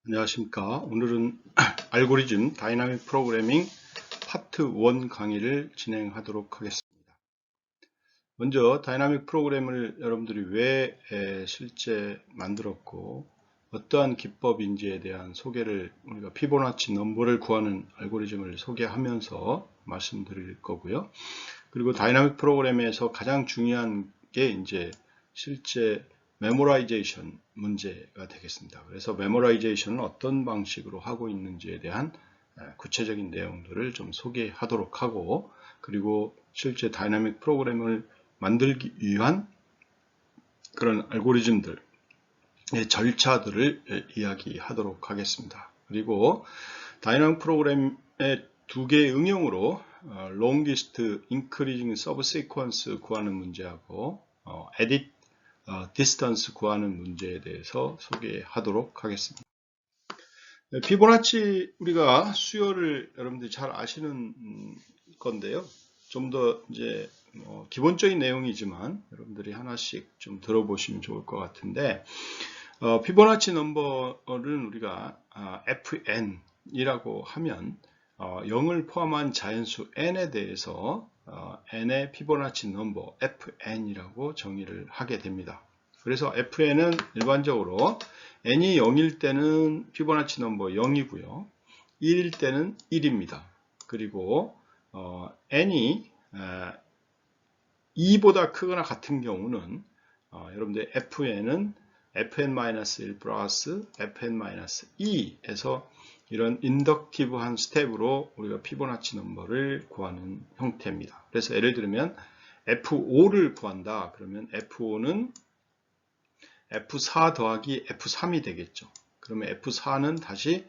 안녕하십니까. 오늘은 알고리즘 다이나믹 프로그래밍 파트 1 강의를 진행하도록 하겠습니다. 먼저 다이나믹 프로그램을 여러분들이 왜 실제 만들었고 어떠한 기법인지에 대한 소개를 우리가 피보나치 넘버를 구하는 알고리즘을 소개하면서 말씀드릴 거고요. 그리고 다이나믹 프로그램에서 가장 중요한 게 이제 실제 메모라이제이션 문제가 되겠습니다. 그래서 메모라이제이션은 어떤 방식으로 하고 있는지에 대한 구체적인 내용들을 좀 소개하도록 하고, 그리고 실제 다이나믹 프로그램을 만들기 위한 그런 알고리즘들, 절차들을 이야기하도록 하겠습니다. 그리고 다이나믹 프로그램의 두 개의 응용으로 longest increasing subsequence 구하는 문제하고 edit distance 구하는 문제에 대해서 소개하도록 하겠습니다. 피보나치 우리가 수요를 여러분들이 잘 아시는 건데요. 좀 더 이제 기본적인 내용이지만 여러분들이 하나씩 좀 들어보시면 좋을 것 같은데, 피보나치 넘버를 우리가 fn이라고 하면 0을 포함한 자연수 n에 대해서 n의 피보나치 넘버 fn이라고 정의를 하게 됩니다. 그래서 fn은 일반적으로 n이 0일 때는 피보나치 넘버 0이고요. 1일 때는 1입니다. 그리고 n이 2보다 크거나 같은 경우는 여러분들 fn은 fn-1 플러스 fn-2에서 이런 인덕티브한 스텝으로 우리가 피보나치 넘버를 구하는 형태입니다. 그래서 예를 들면 f5를 구한다. 그러면 f5는 f4 더하기 f3이 되겠죠. 그러면 f4는 다시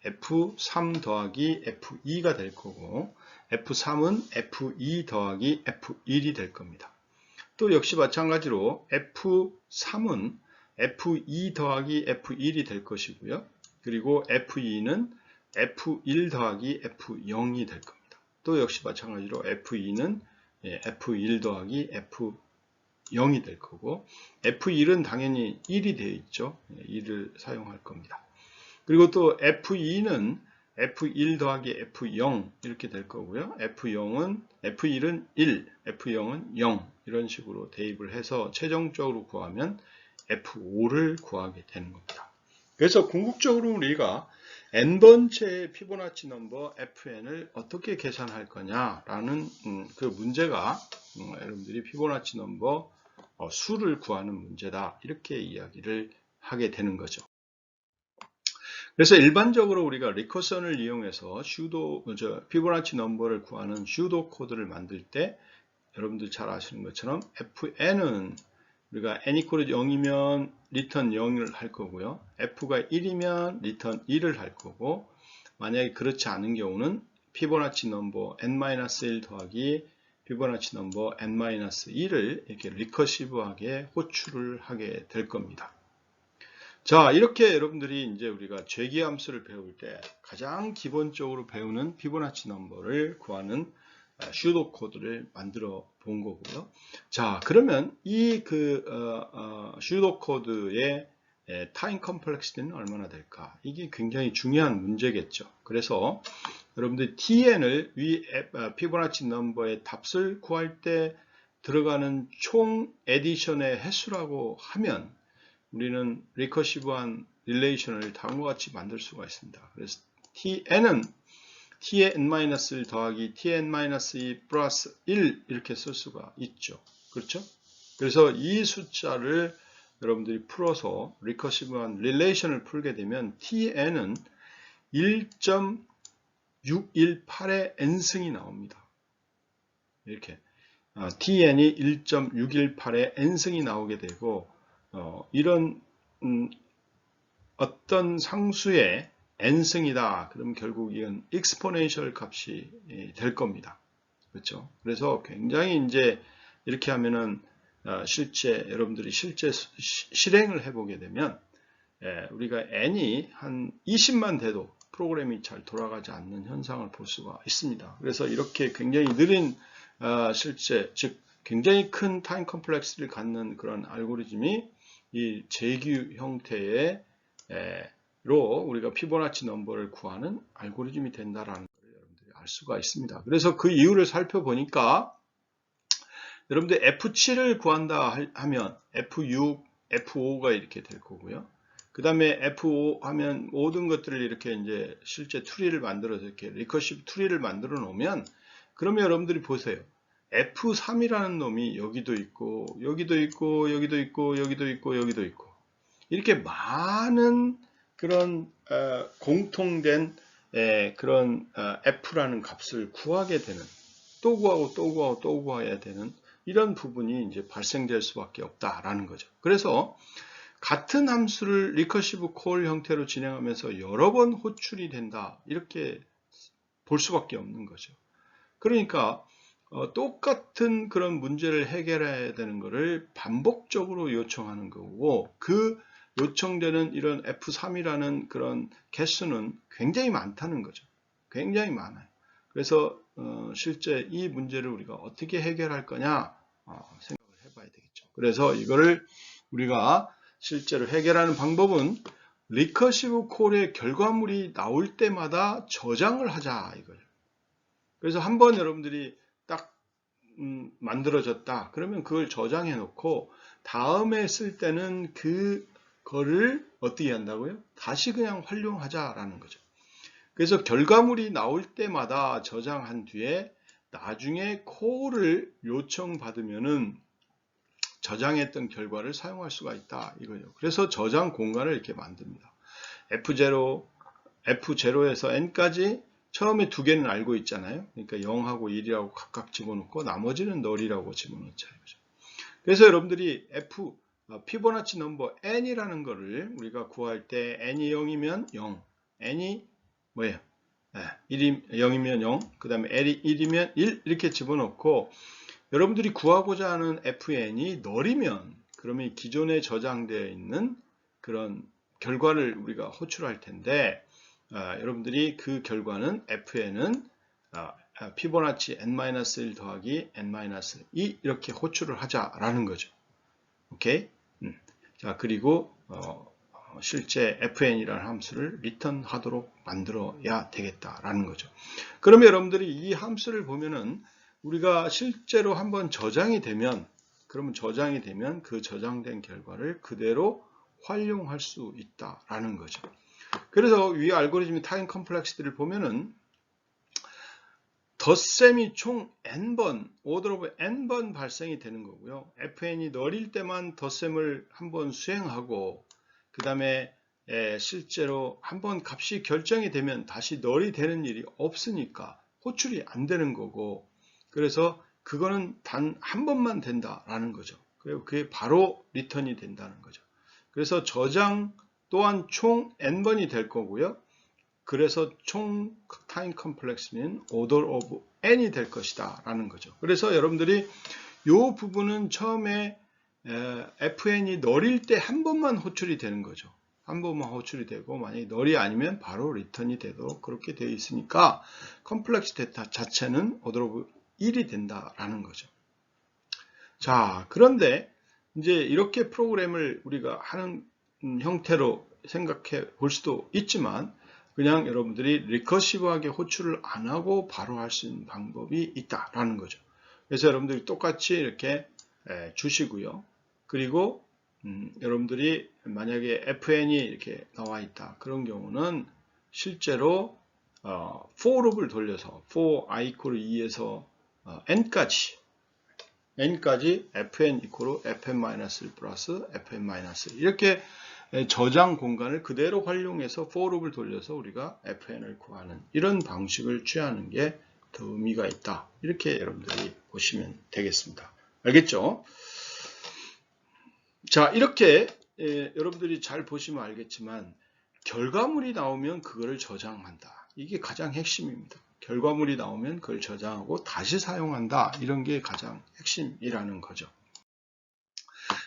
f3 더하기 f2가 될 거고, f3은 f2 더하기 f1이 될 겁니다. 또 역시 마찬가지로 f3은 f2 더하기 f1이 될 것이고요. 그리고 f2는 f1 더하기 f0이 될 겁니다. 또 역시 마찬가지로 f2는 f1 더하기 f0이 될 거고, f1은 당연히 1이 되어 있죠. 1을 사용할 겁니다. 그리고 또 f2는 f1 더하기 f0 이렇게 될 거고요. f1은 1, f0은 0 이런 식으로 대입을 해서 최종적으로 구하면 f5를 구하게 되는 겁니다. 그래서 궁극적으로 우리가 n번째의 피보나치 넘버 fn을 어떻게 계산할 거냐라는 그 문제가 여러분들이 피보나치 넘버 수를 구하는 문제다, 이렇게 이야기를 하게 되는 거죠. 그래서 일반적으로 우리가 리커션을 이용해서 피보나치 넘버를 구하는 슈도 코드를 만들 때 여러분들 잘 아시는 것처럼 fn은 우리가 n equal 0이면 return 0을 할 거고요. f가 1이면 return 1을 할 거고, 만약에 그렇지 않은 경우는 피보나치 넘버 n-1 더하기 피보나치 넘버 n-2를 이렇게 리커시브하게 호출을 하게 될 겁니다. 자, 이렇게 여러분들이 이제 우리가 죄기함수를 배울 때 가장 기본적으로 배우는 피보나치 넘버를 구하는 슈도 코드를 만들어 본 거고요. 자, 그러면 이 슈도 코드의 타임 컴플렉시티는 얼마나 될까? 이게 굉장히 중요한 문제겠죠. 그래서 여러분들 tn을 피보나치 넘버의 답을 구할 때 들어가는 총 에디션의 횟수라고 하면 우리는 리커시브한 릴레이션을 다음과 같이 만들 수가 있습니다. 그래서 tn은 t의 n-1 더하기 tn-2 플러스 1 이렇게 쓸 수가 있죠. 그렇죠? 그래서 이 숫자를 여러분들이 풀어서 리커시브한 릴레이션을 풀게 되면 tn은 1.618의 n승이 나옵니다. 이렇게 tn이 1.618의 n승이 나오게 되고, 이런 어떤 상수의 n승이다. 그럼 결국 이건 exponential 값이 될 겁니다. 그렇죠? 그래서 굉장히 이제 이렇게 하면은 여러분들이 실제 실행을 해보게 되면 우리가 n이 한 20만 돼도 프로그램이 잘 돌아가지 않는 현상을 볼 수가 있습니다. 그래서 이렇게 굉장히 느린 실제, 즉 굉장히 큰 타임 컴플렉스를 갖는 그런 알고리즘이 이 재규 형태의 우리가 피보나치 넘버를 구하는 알고리즘이 된다라는 걸 여러분들이 알 수가 있습니다. 그래서 그 이유를 살펴보니까 여러분들 F7을 구한다 하면 F6, F5가 이렇게 될 거고요. 그 다음에 F5 하면 모든 것들을 이렇게 이제 실제 트리를 만들어서 이렇게 리커시브 트리를 만들어 놓으면 그러면 여러분들이 보세요. F3이라는 놈이 여기도 있고 여기도 있고 여기도 있고 여기도 있고 여기도 있고 이렇게 많은 그런 공통된 그런 F라는 값을 구하게 되는 또 구하고 또 구하고 또 구해야 되는 이런 부분이 이제 발생될 수밖에 없다라는 거죠. 그래서 같은 함수를 리커시브 콜 형태로 진행하면서 여러 번 호출이 된다 이렇게 볼 수밖에 없는 거죠. 그러니까 똑같은 그런 문제를 해결해야 되는 것을 반복적으로 요청하는 거고 그 요청되는 이런 F3이라는 그런 개수는 굉장히 많다는 거죠. 굉장히 많아요. 그래서 실제 이 문제를 우리가 어떻게 해결할 거냐 생각을 해봐야 되겠죠. 그래서 이거를 우리가 실제로 해결하는 방법은 리커시브 콜의 결과물이 나올 때마다 저장을 하자 이거예요. 그래서 한번 여러분들이 딱 만들어졌다. 그러면 그걸 저장해 놓고 다음에 쓸 때는 그거를 어떻게 한다고요? 다시 그냥 활용하자라는 거죠. 그래서 결과물이 나올 때마다 저장한 뒤에 나중에 콜을 요청받으면은 저장했던 결과를 사용할 수가 있다 이거예요. 그래서 저장 공간을 이렇게 만듭니다. F0, F0에서 N까지 처음에 두 개는 알고 있잖아요. 그러니까 0하고 1이라고 각각 집어넣고 나머지는 널이라고 집어넣자 이거죠. 그래서 여러분들이 피보나치 넘버 N이라는 거를 우리가 구할 때 N이 0이면 0, N이 뭐예요? 0이면 0, 그 다음에 L이 1이면 1 이렇게 집어넣고 여러분들이 구하고자 하는 FN이 널이면 그러면 기존에 저장되어 있는 그런 결과를 우리가 호출할 텐데 여러분들이 그 결과는 FN은 피보나치 n-1 더하기 n-2 이렇게 호출을 하자라는 거죠. 오케이? 자 그리고 실제 FN이라는 함수를 리턴하도록 만들어야 되겠다라는 거죠. 그러면 여러분들이 이 함수를 보면은 우리가 실제로 한번 저장이 되면 그러면 저장이 되면 그 저장된 결과를 그대로 활용할 수 있다라는 거죠. 그래서 위 알고리즘의 타임 컴플렉시티를 보면은 덧셈이 총 n번, 오더 오브 n번 발생이 되는 거고요. fn이 널일 때만 덧셈을 한번 수행하고 그 다음에 실제로 한번 값이 결정이 되면 다시 널이 되는 일이 없으니까 호출이 안 되는 거고 그래서 그거는 단 한 번만 된다라는 거죠. 그리고 그게 바로 리턴이 된다는 거죠. 그래서 저장 또한 총 n번이 될 거고요. 그래서 총 타임 컴플렉스는 order of n이 될 것이다 라는 거죠. 그래서 여러분들이 이 부분은 처음에 fn이 널일 때 한 번만 호출이 되는 거죠. 한 번만 호출이 되고 만약에 널이 아니면 바로 리턴이 되도록 그렇게 되어 있으니까 컴플렉스 데이터 자체는 order of 1이 된다라는 거죠. 자, 그런데 이제 이렇게 프로그램을 우리가 하는 형태로 생각해 볼 수도 있지만 그냥 여러분들이 리커시브하게 호출을 안 하고 바로 할 수 있는 방법이 있다라는 거죠. 그래서 여러분들이 똑같이 이렇게 주시고요. 그리고 여러분들이 만약에 fn이 이렇게 나와 있다. 그런 경우는 실제로 for loop을 돌려서 for i equal 2에서 n까지 fn equal fn-1 플러스 fn-1 이렇게 저장 공간을 그대로 활용해서 for loop을 돌려서 우리가 fn을 구하는 이런 방식을 취하는 게 더 의미가 있다. 이렇게 여러분들이 보시면 되겠습니다. 알겠죠? 자, 이렇게 여러분들이 잘 보시면 알겠지만 결과물이 나오면 그거를 저장한다. 이게 가장 핵심입니다. 결과물이 나오면 그걸 저장하고 다시 사용한다. 이런 게 가장 핵심이라는 거죠.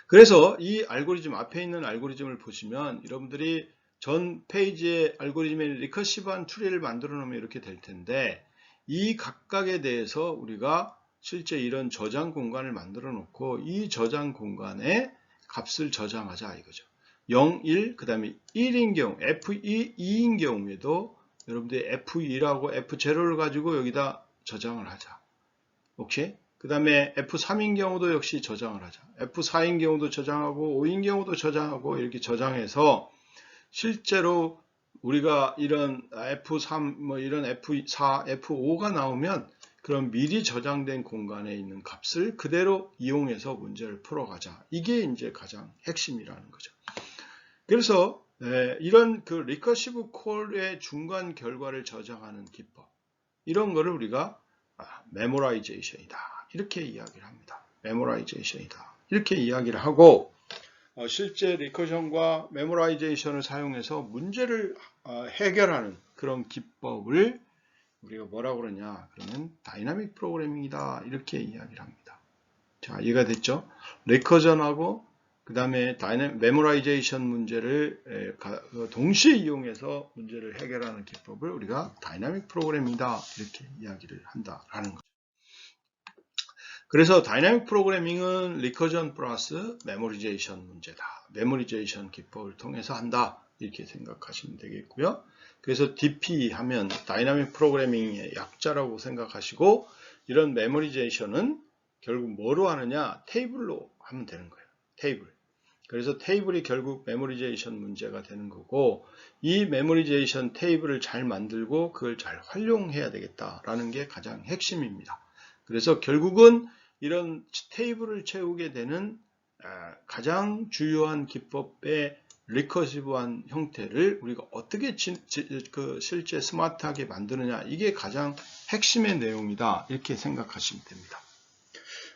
그래서 이 알고리즘, 앞에 있는 알고리즘을 보시면 여러분들이 전 페이지의 알고리즘의 리커시브한 트리를 만들어 놓으면 이렇게 될 텐데 이 각각에 대해서 우리가 실제 이런 저장 공간을 만들어 놓고 이 저장 공간에 값을 저장하자 이거죠. 0, 1, 그 다음에 1인 경우, F2인 경우에도 여러분들이 F2라고 F0를 가지고 여기다 저장을 하자. 오케이? 그 다음에 F3인 경우도 역시 저장을 하자. F4인 경우도 저장하고 5인 경우도 저장하고 이렇게 저장해서 실제로 우리가 이런 F3, 뭐 이런 F4, F5가 나오면 그런 미리 저장된 공간에 있는 값을 그대로 이용해서 문제를 풀어가자. 이게 이제 가장 핵심이라는 거죠. 그래서 이런 그 리커시브 콜의 중간 결과를 저장하는 기법, 이런 거를 우리가 메모라이제이션이다. 이렇게 이야기를 합니다. 메모라이제이션이다. 이렇게 이야기를 하고 실제 리커션과 메모라이제이션을 사용해서 문제를 해결하는 그런 기법을 우리가 뭐라고 그러냐? 그러면 다이나믹 프로그래밍이다. 이렇게 이야기를 합니다. 자, 이해가 됐죠? 리커션하고 그 다음에 메모라이제이션 문제를 동시에 이용해서 문제를 해결하는 기법을 우리가 다이나믹 프로그래밍이다. 이렇게 이야기를 한다라는 거죠. 그래서 다이나믹 프로그래밍은 리커전 플러스 메모리제이션 문제다. 메모리제이션 기법을 통해서 한다. 이렇게 생각하시면 되겠고요. 그래서 DP 하면 다이나믹 프로그래밍의 약자라고 생각하시고 이런 메모리제이션은 결국 뭐로 하느냐? 테이블로 하면 되는 거예요. 테이블. 그래서 테이블이 결국 메모리제이션 문제가 되는 거고 이 메모리제이션 테이블을 잘 만들고 그걸 잘 활용해야 되겠다라는 게 가장 핵심입니다. 그래서 결국은 이런 테이블을 채우게 되는 가장 주요한 기법의 리커시브한 형태를 우리가 어떻게 실제 스마트하게 만드느냐, 이게 가장 핵심의 내용이다. 이렇게 생각하시면 됩니다.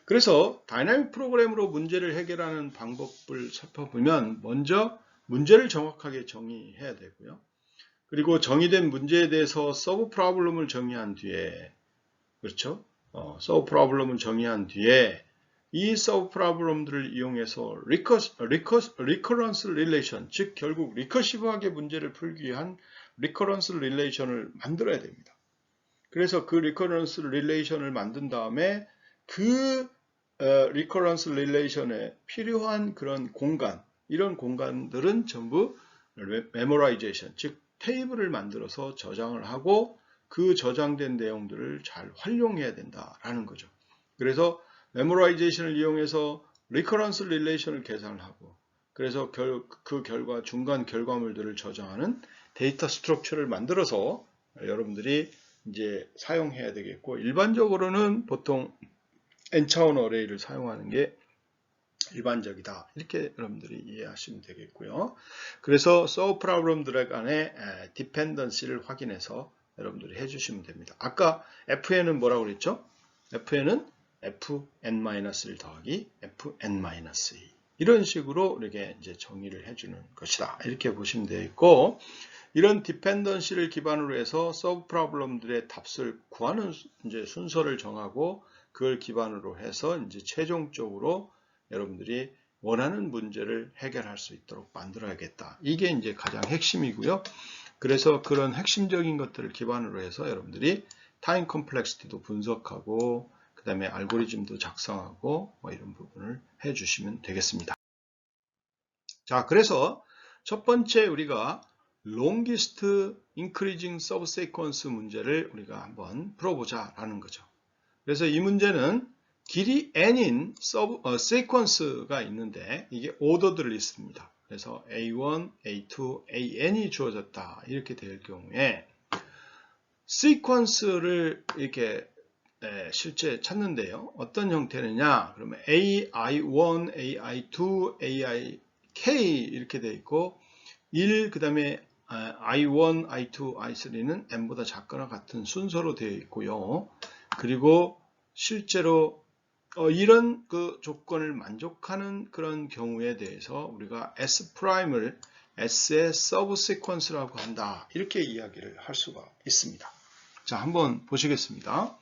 그래서 다이나믹 프로그램으로 문제를 해결하는 방법을 살펴보면 먼저 문제를 정확하게 정의해야 되고요. 그리고 정의된 문제에 대해서 서브 프로블럼을 정의한 뒤에, 그렇죠? 서브 프로블럼을 정의한 뒤에 이 서브 프로블럼들을 이용해서 리커런스 릴레이션, 즉 결국 리커시브하게 문제를 풀기 위한 리커런스 릴레이션을 만들어야 됩니다. 그래서 그 리커런스 릴레이션을 만든 다음에 그 리커런스 릴레이션에 필요한 그런 공간, 이런 공간들은 전부 메모라이제이션, 즉 테이블을 만들어서 저장을 하고 그 저장된 내용들을 잘 활용해야 된다라는 거죠. 그래서 메모라이제이션을 이용해서 리커런스 릴레이션을 계산을 하고 그래서 그 결과 중간 결과물들을 저장하는 데이터 스트럭처를 만들어서 여러분들이 이제 사용해야 되겠고 일반적으로는 보통 n차원 어레이를 사용하는 게 일반적이다. 이렇게 여러분들이 이해하시면 되겠고요. 그래서 solve problem들 간의 dependency를 확인해서 여러분들이 해주시면 됩니다. 아까 fn은 뭐라고 그랬죠? fn은 fn-1 더하기 fn-2 이런 식으로 이렇게 이제 정의를 해주는 것이다. 이렇게 보시면 되겠고 이런 dependency를 기반으로 해서 solve problem들의 답을 구하는 이제 순서를 정하고 그걸 기반으로 해서 이제 최종적으로 여러분들이 원하는 문제를 해결할 수 있도록 만들어야겠다. 이게 이제 가장 핵심이고요. 그래서 그런 핵심적인 것들을 기반으로 해서 여러분들이 타임 컴플렉시티도 분석하고 그 다음에 알고리즘도 작성하고 뭐 이런 부분을 해주시면 되겠습니다. 자, 그래서 첫 번째 우리가 longest increasing subsequence 문제를 우리가 한번 풀어보자라는 거죠. 그래서 이 문제는 길이 n인 sequence가 있는데 이게 ordered list입니다. 그래서 A1, A2, AN이 주어졌다. 이렇게 될 경우에 sequence를 이렇게 실제 찾는데요. 어떤 형태느냐? 그러면 AI1, AI2, AIK 이렇게 되어 있고 1, 그 다음에 I1, I2, I3는 n보다 작거나 같은 순서로 되어 있고요. 그리고 실제로 이런 그 조건을 만족하는 그런 경우에 대해서 우리가 S'을 S의 서브시퀀스라고 한다. 이렇게 이야기를 할 수가 있습니다. 자, 한번 보시겠습니다.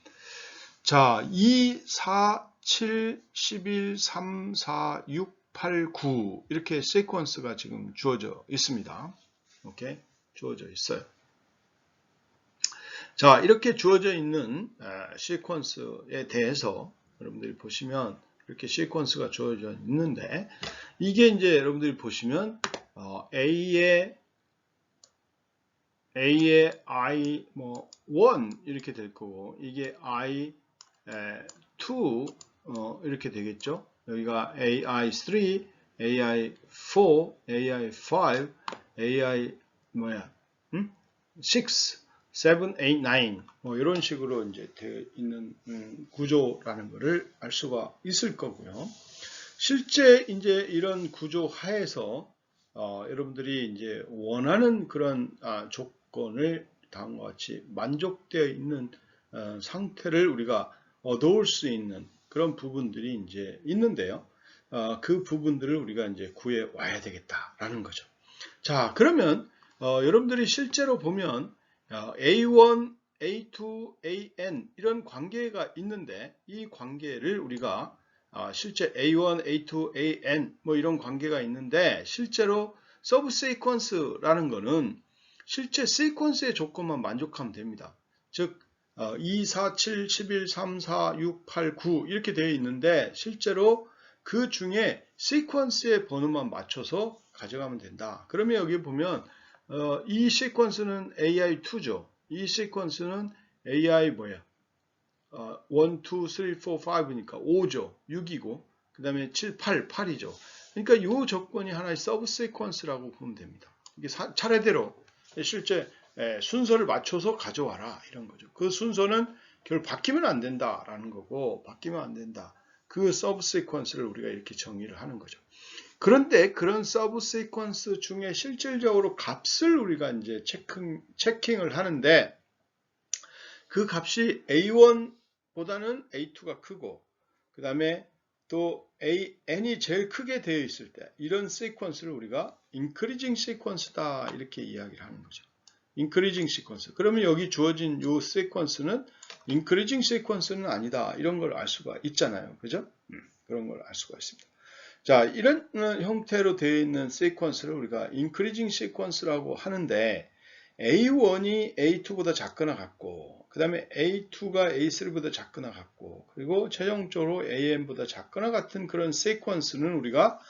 자, 2, 4, 7, 11, 3, 4, 6, 8, 9 이렇게 시퀀스가 지금 주어져 있습니다. 오케이? 주어져 있어요. 자, 이렇게 주어져 있는 시퀀스에 대해서 여러분들이 보시면 이렇게 시퀀스가 주어져 있는데 이게 이제 여러분들이 보시면 A의 I 뭐 1 이렇게 될 거고 이게 I 2 이렇게 되겠죠. 여기가 AI3, AI4, AI5, AI 뭐야? 6, 7, 8, 9 뭐 이런 식으로 이제 되어 있는 구조라는 것을 알 수가 있을 거고요. 실제 이제 이런 구조 하에서 여러분들이 이제 원하는 그런 조건을 다음과 같이 만족되어 있는 상태를 우리가 얻어올 수 있는 그런 부분들이 이제 있는데요. 그 부분들을 우리가 이제 구해 와야 되겠다라는 거죠. 자, 그러면 여러분들이 실제로 보면 A1, A2, AN 이런 관계가 있는데 이 관계를 우리가 실제 A1, A2, AN 뭐 이런 관계가 있는데 실제로 서브 시퀀스라는 거는 실제 시퀀스의 조건만 만족하면 됩니다. 즉 2, 4, 7, 11, 3, 4, 6, 8, 9 이렇게 되어 있는데 실제로 그 중에 시퀀스의 번호만 맞춰서 가져가면 된다. 그러면 여기 보면 이 시퀀스는 AI2죠. 이 시퀀스는 AI 뭐야? 1, 2, 3, 4, 5니까 5죠. 6이고 그 다음에 7, 8, 8이죠. 그러니까 이 조건이 하나의 서브 시퀀스라고 보면 됩니다. 이게 차례대로 실제 순서를 맞춰서 가져와라 이런 거죠. 그 순서는 결국 바뀌면 안 된다라는 거고 바뀌면 안 된다. 그 서브 시퀀스를 우리가 이렇게 정의를 하는 거죠. 그런데 그런 서브 시퀀스 중에 실질적으로 값을 우리가 이제 체킹을 하는데 그 값이 A1보다는 A2가 크고 그 다음에 또 AN이 제일 크게 되어 있을 때 이런 시퀀스를 우리가 increasing sequence다 이렇게 이야기를 하는 거죠. increasing sequence. 그러면 여기 주어진 이 시퀀스는 increasing sequence는 아니다. 이런 걸 알 수가 있잖아요. 그죠? 그런 걸 알 수가 있습니다. 자, 이런 형태로 되어 있는 시퀀스를 우리가 increasing sequence라고 하는데 A1이 A2보다 작거나 같고 그 다음에 A2가 A3보다 작거나 같고 그리고 최종적으로 AN보다 작거나 같은 그런 시퀀스는 우리가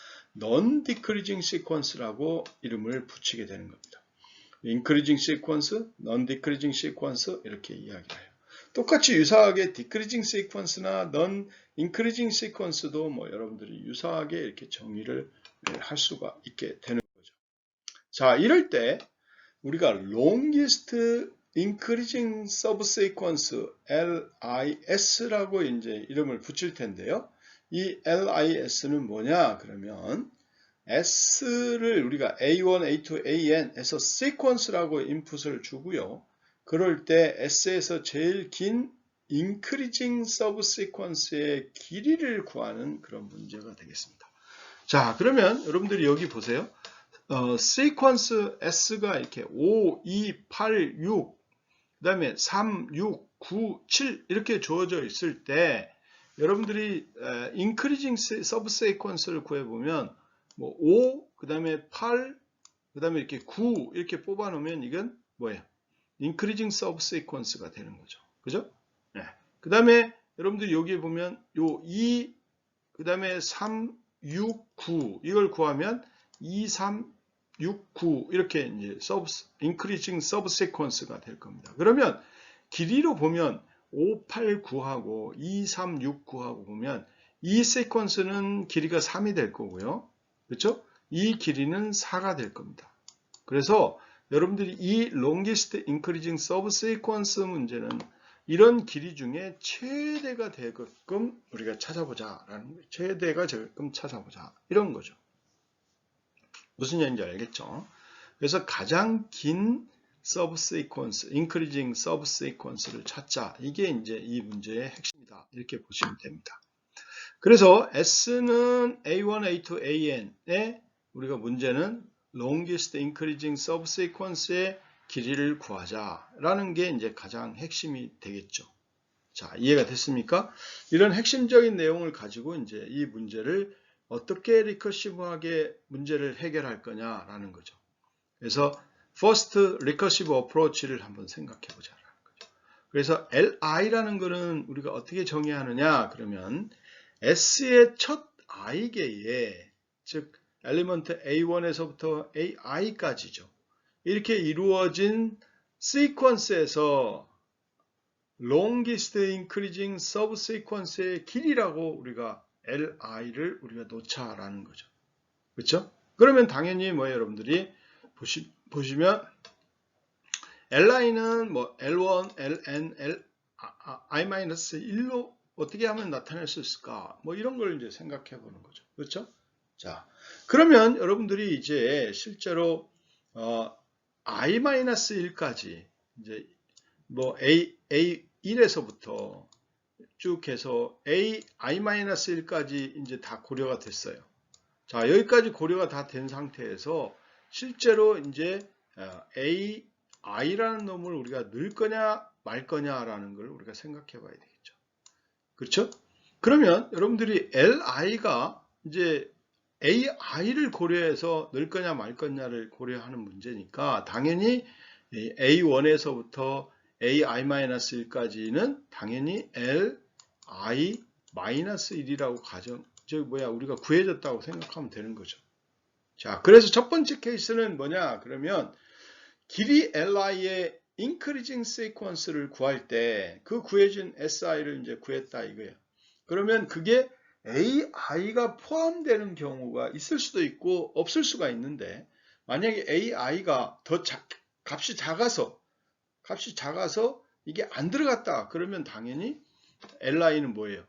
non-decreasing sequence라고 이름을 붙이게 되는 겁니다. increasing sequence, non-decreasing sequence 이렇게 이야기를 해요. 똑같이 유사하게 decreasing sequence나 non-increasing sequence도 뭐 여러분들이 유사하게 이렇게 정의를 할 수가 있게 되는 거죠. 자, 이럴 때 우리가 longest increasing subsequence LIS라고 이제 이름을 붙일 텐데요. 이 LIS는 뭐냐? 그러면 S를 우리가 A1, A2, AN에서 sequence라고 인풋을 주고요. 그럴 때 S에서 제일 긴 increasing subsequence의 길이를 구하는 그런 문제가 되겠습니다. 자, 그러면 여러분들이 여기 보세요. 시퀀스 S가 이렇게 5, 2, 8, 6, 그 다음에 3, 6, 9, 7 이렇게 주어져 있을 때 여러분들이 increasing subsequence를 구해보면 뭐 5, 그 다음에 8, 그 다음에 이렇게 9 이렇게 뽑아놓으면 이건 뭐예요? increasing subsequence가 되는 거죠. 그죠? 네. 그 다음에 여러분들이 여기에 보면 요 2, 그 다음에 3, 6, 9 이걸 구하면 2, 3, 6, 9 이렇게 이제 increasing subsequence가 될 겁니다. 그러면 길이로 보면 5, 8, 9하고 2, 3, 6, 9하고 보면 이 sequence는 길이가 3이 될 거고요. 그렇죠? 이 길이는 4가 될 겁니다. 그래서 여러분들이 이 longest increasing subsequence 문제는 이런 길이 중에 최대가 되게끔 우리가 찾아보자라는 거예요. 최대가 되게끔 찾아보자 이런 거죠. 무슨 얘기인지 알겠죠? 그래서 가장 긴 subsequence, increasing subsequence를 찾자. 이게 이제 이 문제의 핵심이다. 이렇게 보시면 됩니다. 그래서 S는 A1, A2, AN의 우리가 문제는 longest increasing subsequence의 길이를 구하자라는 게 이제 가장 핵심이 되겠죠. 자, 이해가 됐습니까? 이런 핵심적인 내용을 가지고 이제 이 문제를 어떻게 리커시브하게 문제를 해결할 거냐라는 거죠. 그래서 first recursive approach를 한번 생각해 보자라는 거죠. 그래서 LI라는 거는 우리가 어떻게 정의하느냐? 그러면 S의 첫 i개에 즉 엘리먼트 A1에서부터 AI까지죠. 이렇게 이루어진 시퀀스에서 longest increasing subsequence의 길이라고 우리가 LI를 우리가 놓자라는 거죠. 그렇죠? 그러면 당연히 여러분들이 보시면 LI는 L1, LN, I-1로 어떻게 하면 나타낼 수 있을까? 이런 걸 이제 생각해 보는 거죠. 그렇죠? 자, 그러면 여러분들이 이제 실제로 I-1까지 이제 A1에서부터 쭉 해서 I-1까지 이제 다 고려가 됐어요. 자, 여기까지 고려가 다 된 상태에서 실제로 이제 AI라는 놈을 우리가 넣을 거냐 말 거냐라는 걸 우리가 생각해 봐야 되겠죠. 그렇죠? 그러면 여러분들이 LI가 이제 AI를 고려해서 넣을 거냐 말 거냐를 고려하는 문제니까 당연히 A1에서부터 AI-1까지는 당연히 LI-1이라고 우리가 구해졌다고 생각하면 되는 거죠. 자, 그래서 첫 번째 케이스는 뭐냐? 그러면 길이 LI의 increasing sequence를 구할 때 그 구해진 SI를 이제 구했다 이거예요. 그러면 그게 AI가 포함되는 경우가 있을 수도 있고 없을 수가 있는데 만약에 AI가 값이 작아서 이게 안 들어갔다 그러면 당연히 LI는 뭐예요?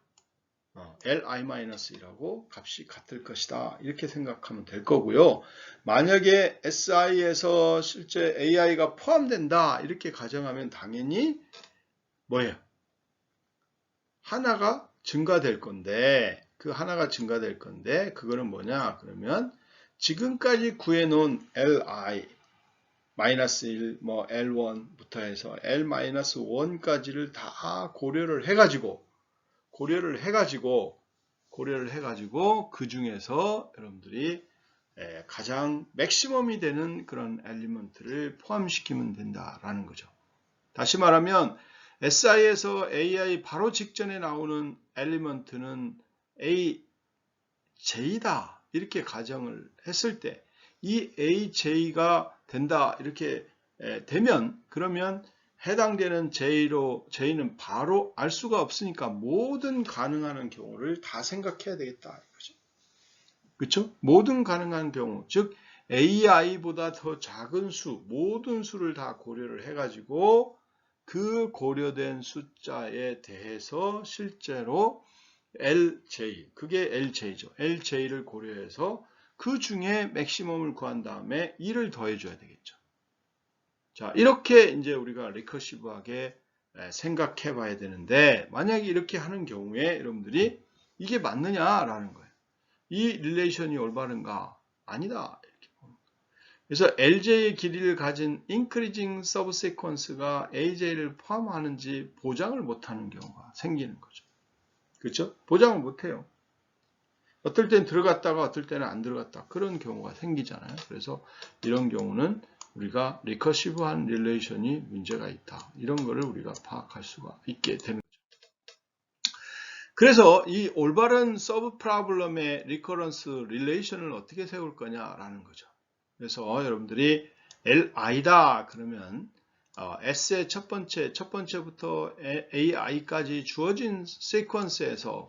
Li-이라고 값이 같을 것이다. 이렇게 생각하면 될 거고요. 만약에 SI에서 실제 AI가 포함된다. 이렇게 가정하면 당연히 뭐예요? 하나가 증가될 건데 그 하나가 증가될 건데 그거는 뭐냐? 그러면 지금까지 구해놓은 Li -1, L1부터 해서 L-1까지를 다 고려를 해가지고 그 중에서 여러분들이 가장 맥시멈이 되는 그런 엘리먼트를 포함시키면 된다라는 거죠. 다시 말하면 SI에서 AI 바로 직전에 나오는 엘리먼트는 AJ다 이렇게 가정을 했을 때 이 AJ가 된다 이렇게 되면 그러면 해당되는 J는 바로 알 수가 없으니까 모든 가능한 경우를 다 생각해야 되겠다 이거죠. 그렇죠? 모든 가능한 경우 즉 AI보다 더 작은 모든 수를 다 고려를 해가지고 그 고려된 숫자에 대해서 실제로 LJ, 그게 LJ죠. LJ를 고려해서 그 중에 맥시멈을 구한 다음에 2를 더해줘야 되겠죠. 자, 이렇게 이제 우리가 리커시브하게 생각해 봐야 되는데, 만약에 이렇게 하는 경우에 여러분들이 이게 맞느냐라는 거예요. 이 릴레이션이 올바른가? 아니다. 이렇게 보는 거예요. 그래서 LJ의 길이를 가진 increasing subsequence가 AJ를 포함하는지 보장을 못하는 경우가 생기는 거죠. 그렇죠? 보장을 못해요. 어떨 때는 들어갔다가 어떨 때는 안 들어갔다. 그런 경우가 생기잖아요. 그래서 이런 경우는 우리가 리커시브한 릴레이션이 문제가 있다. 이런 거를 우리가 파악할 수가 있게 되는 거죠. 그래서 이 올바른 서브 프로블럼의 리커런스 릴레이션을 어떻게 세울 거냐라는 거죠. 그래서 여러분들이 LI다 그러면 S의 첫 번째부터 AI까지 주어진 시퀀스에서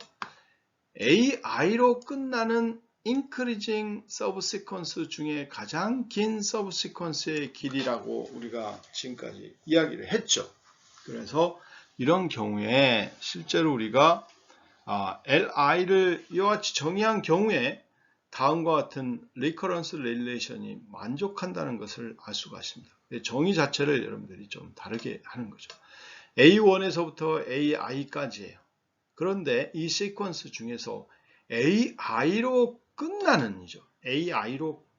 AI로 끝나는 increasing subsequence 중에 가장 긴 subsequence의 길이라고 우리가 지금까지 이야기를 했죠. 그래서 이런 경우에 실제로 우리가 LI를 이와 같이 정의한 경우에 다음과 같은 recurrence relation이 만족한다는 것을 알 수가 있습니다. 정의 자체를 여러분들이 좀 다르게 하는 거죠. A1에서부터 AI까지예요. 그런데 이 시퀀스 중에서 AI로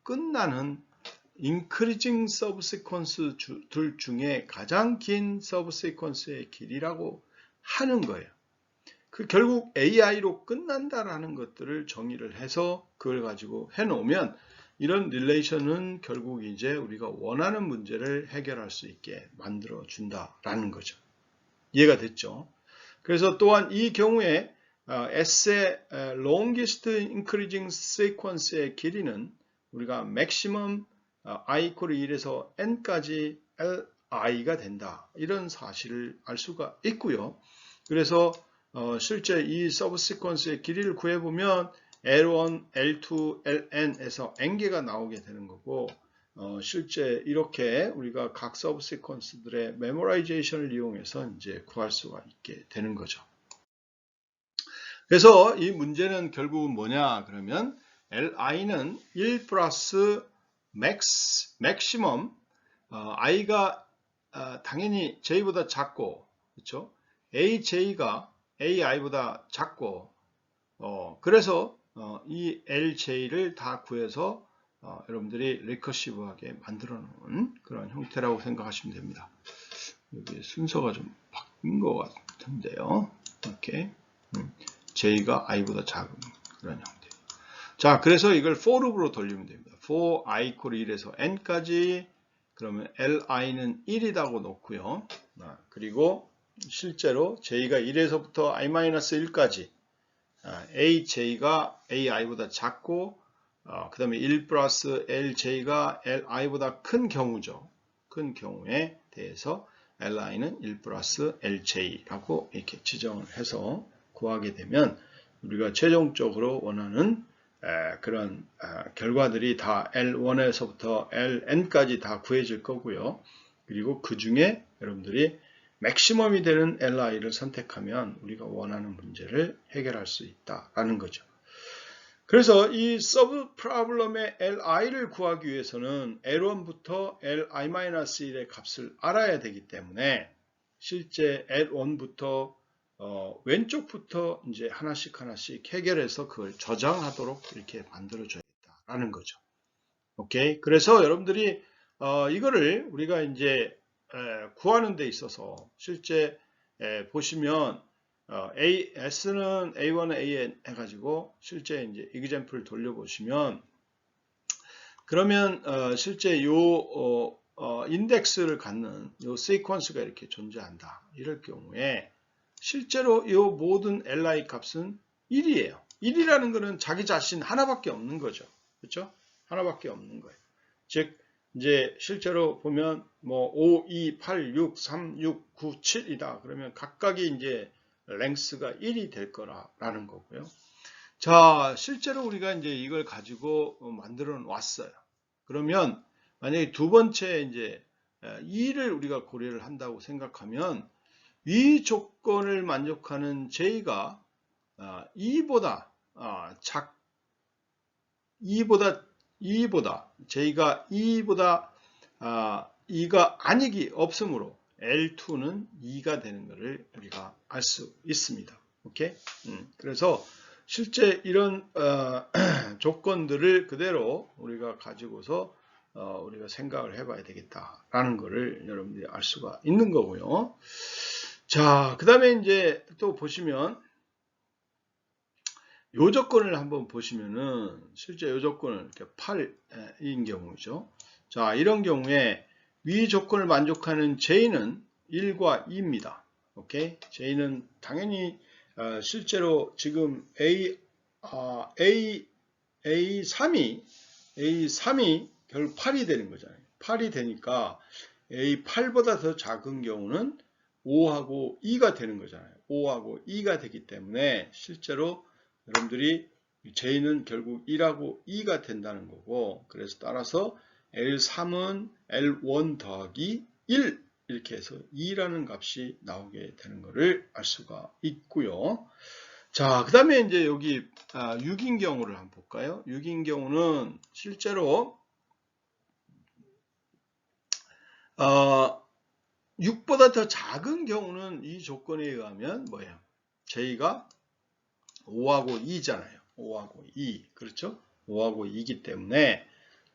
끝나는 increasing subsequence들 중에 가장 긴 subsequence의 길이라고 하는 거예요. 결국 AI로 끝난다라는 것들을 정의를 해서 그걸 가지고 해놓으면 이런 릴레이션은 결국 이제 우리가 원하는 문제를 해결할 수 있게 만들어 준다라는 거죠. 이해가 됐죠? 그래서 또한 이 경우에 S의 longest increasing sequence의 길이는 우리가 maximum i equal 1에서 n까지 li가 된다. 이런 사실을 알 수가 있고요. 그래서 실제 이 서브시퀀스의 길이를 구해보면 L1, L2, Ln에서 n개가 나오게 되는 거고 실제 이렇게 우리가 각 서브시퀀스들의 메모라이제이션을 이용해서 이제 구할 수가 있게 되는 거죠. 그래서 이 문제는 결국은 뭐냐 그러면 li는 1 플러스 maximum i가 당연히 j보다 작고 그렇죠? aj가 ai보다 작고 그래서 이 lj를 다 구해서 여러분들이 리커시브하게 만들어 놓은 그런 형태라고 생각하시면 됩니다. 여기 순서가 좀 바뀐 것 같은데요. 이렇게 j가 i보다 작은 그런 형태. 자, 그래서 이걸 for loop으로 돌리면 됩니다. for i equal 1에서 n까지 그러면 li는 1이라고 놓고요. 그리고 실제로 j가 1에서부터 i-1까지 aj가 ai보다 작고 그 다음에 1 플러스 lj가 li보다 큰 경우죠. 큰 경우에 대해서 li는 1 플러스 lj라고 이렇게 지정을 해서 구하게 되면 우리가 최종적으로 원하는 그런 결과들이 다 L1에서부터 Ln까지 다 구해질 거고요. 그리고 그 중에 여러분들이 맥시멈이 되는 li를 선택하면 우리가 원하는 문제를 해결할 수 있다라는 거죠. 그래서 이 서브 프로블럼의 li를 구하기 위해서는 L1부터 li-1의 값을 알아야 되기 때문에 실제 L1부터 왼쪽부터 이제 하나씩 해결해서 그걸 저장하도록 이렇게 만들어줘야겠다라는 거죠. 오케이. 그래서 여러분들이 이거를 우리가 이제 구하는 데 있어서 실제 보시면 S는 A1, AN 해가지고 실제 이제 example 돌려보시면 그러면 실제 요 인덱스를 갖는 요 시퀀스가 이렇게 존재한다. 이럴 경우에 실제로 이 모든 li 값은 1이에요. 1이라는 것은 자기 자신 하나밖에 없는 거죠. 그렇죠? 하나밖에 없는 거예요. 즉 이제 실제로 보면 뭐 5, 2, 8, 6, 3, 6, 9, 7이다. 그러면 각각이 이제 랭스가 1이 될 거라는 거고요. 자, 실제로 우리가 이제 이걸 가지고 만들어 놨어요. 그러면 만약에 두 번째 이제 2를 우리가 고려를 한다고 생각하면 이 조건을 만족하는 j가 2보다 j가 2보다 2가 아니기 없으므로 L2는 2가 되는 것을 우리가 알 수 있습니다. 오케이? 그래서 실제 이런 조건들을 그대로 우리가 가지고서 우리가 생각을 해봐야 되겠다라는 것을 여러분들이 알 수가 있는 거고요. 자, 그 다음에 이제 또 보시면 요 조건을 한번 보시면은 실제 요 조건은 이렇게 8인 경우죠. 자, 이런 경우에 위 조건을 만족하는 J는 1과 2입니다. 오케이? J는 당연히 실제로 지금 A3이 결국 8이 되는 거잖아요. 8이 되니까 A8보다 더 작은 경우는 5하고 2가 되는 거잖아요. 5하고 2가 되기 때문에 실제로 여러분들이 J는 결국 1하고 2가 된다는 거고, 그래서 따라서 L3은 L1 더하기 1 이렇게 해서 2라는 값이 나오게 되는 것을 알 수가 있고요. 자, 그 다음에 이제 여기 6인 경우를 한번 볼까요? 6인 경우는 실제로 6보다 더 작은 경우는 이 조건에 의하면 뭐예요? J가 5하고 2잖아요. 5하고 2. 그렇죠? 5하고 2이기 때문에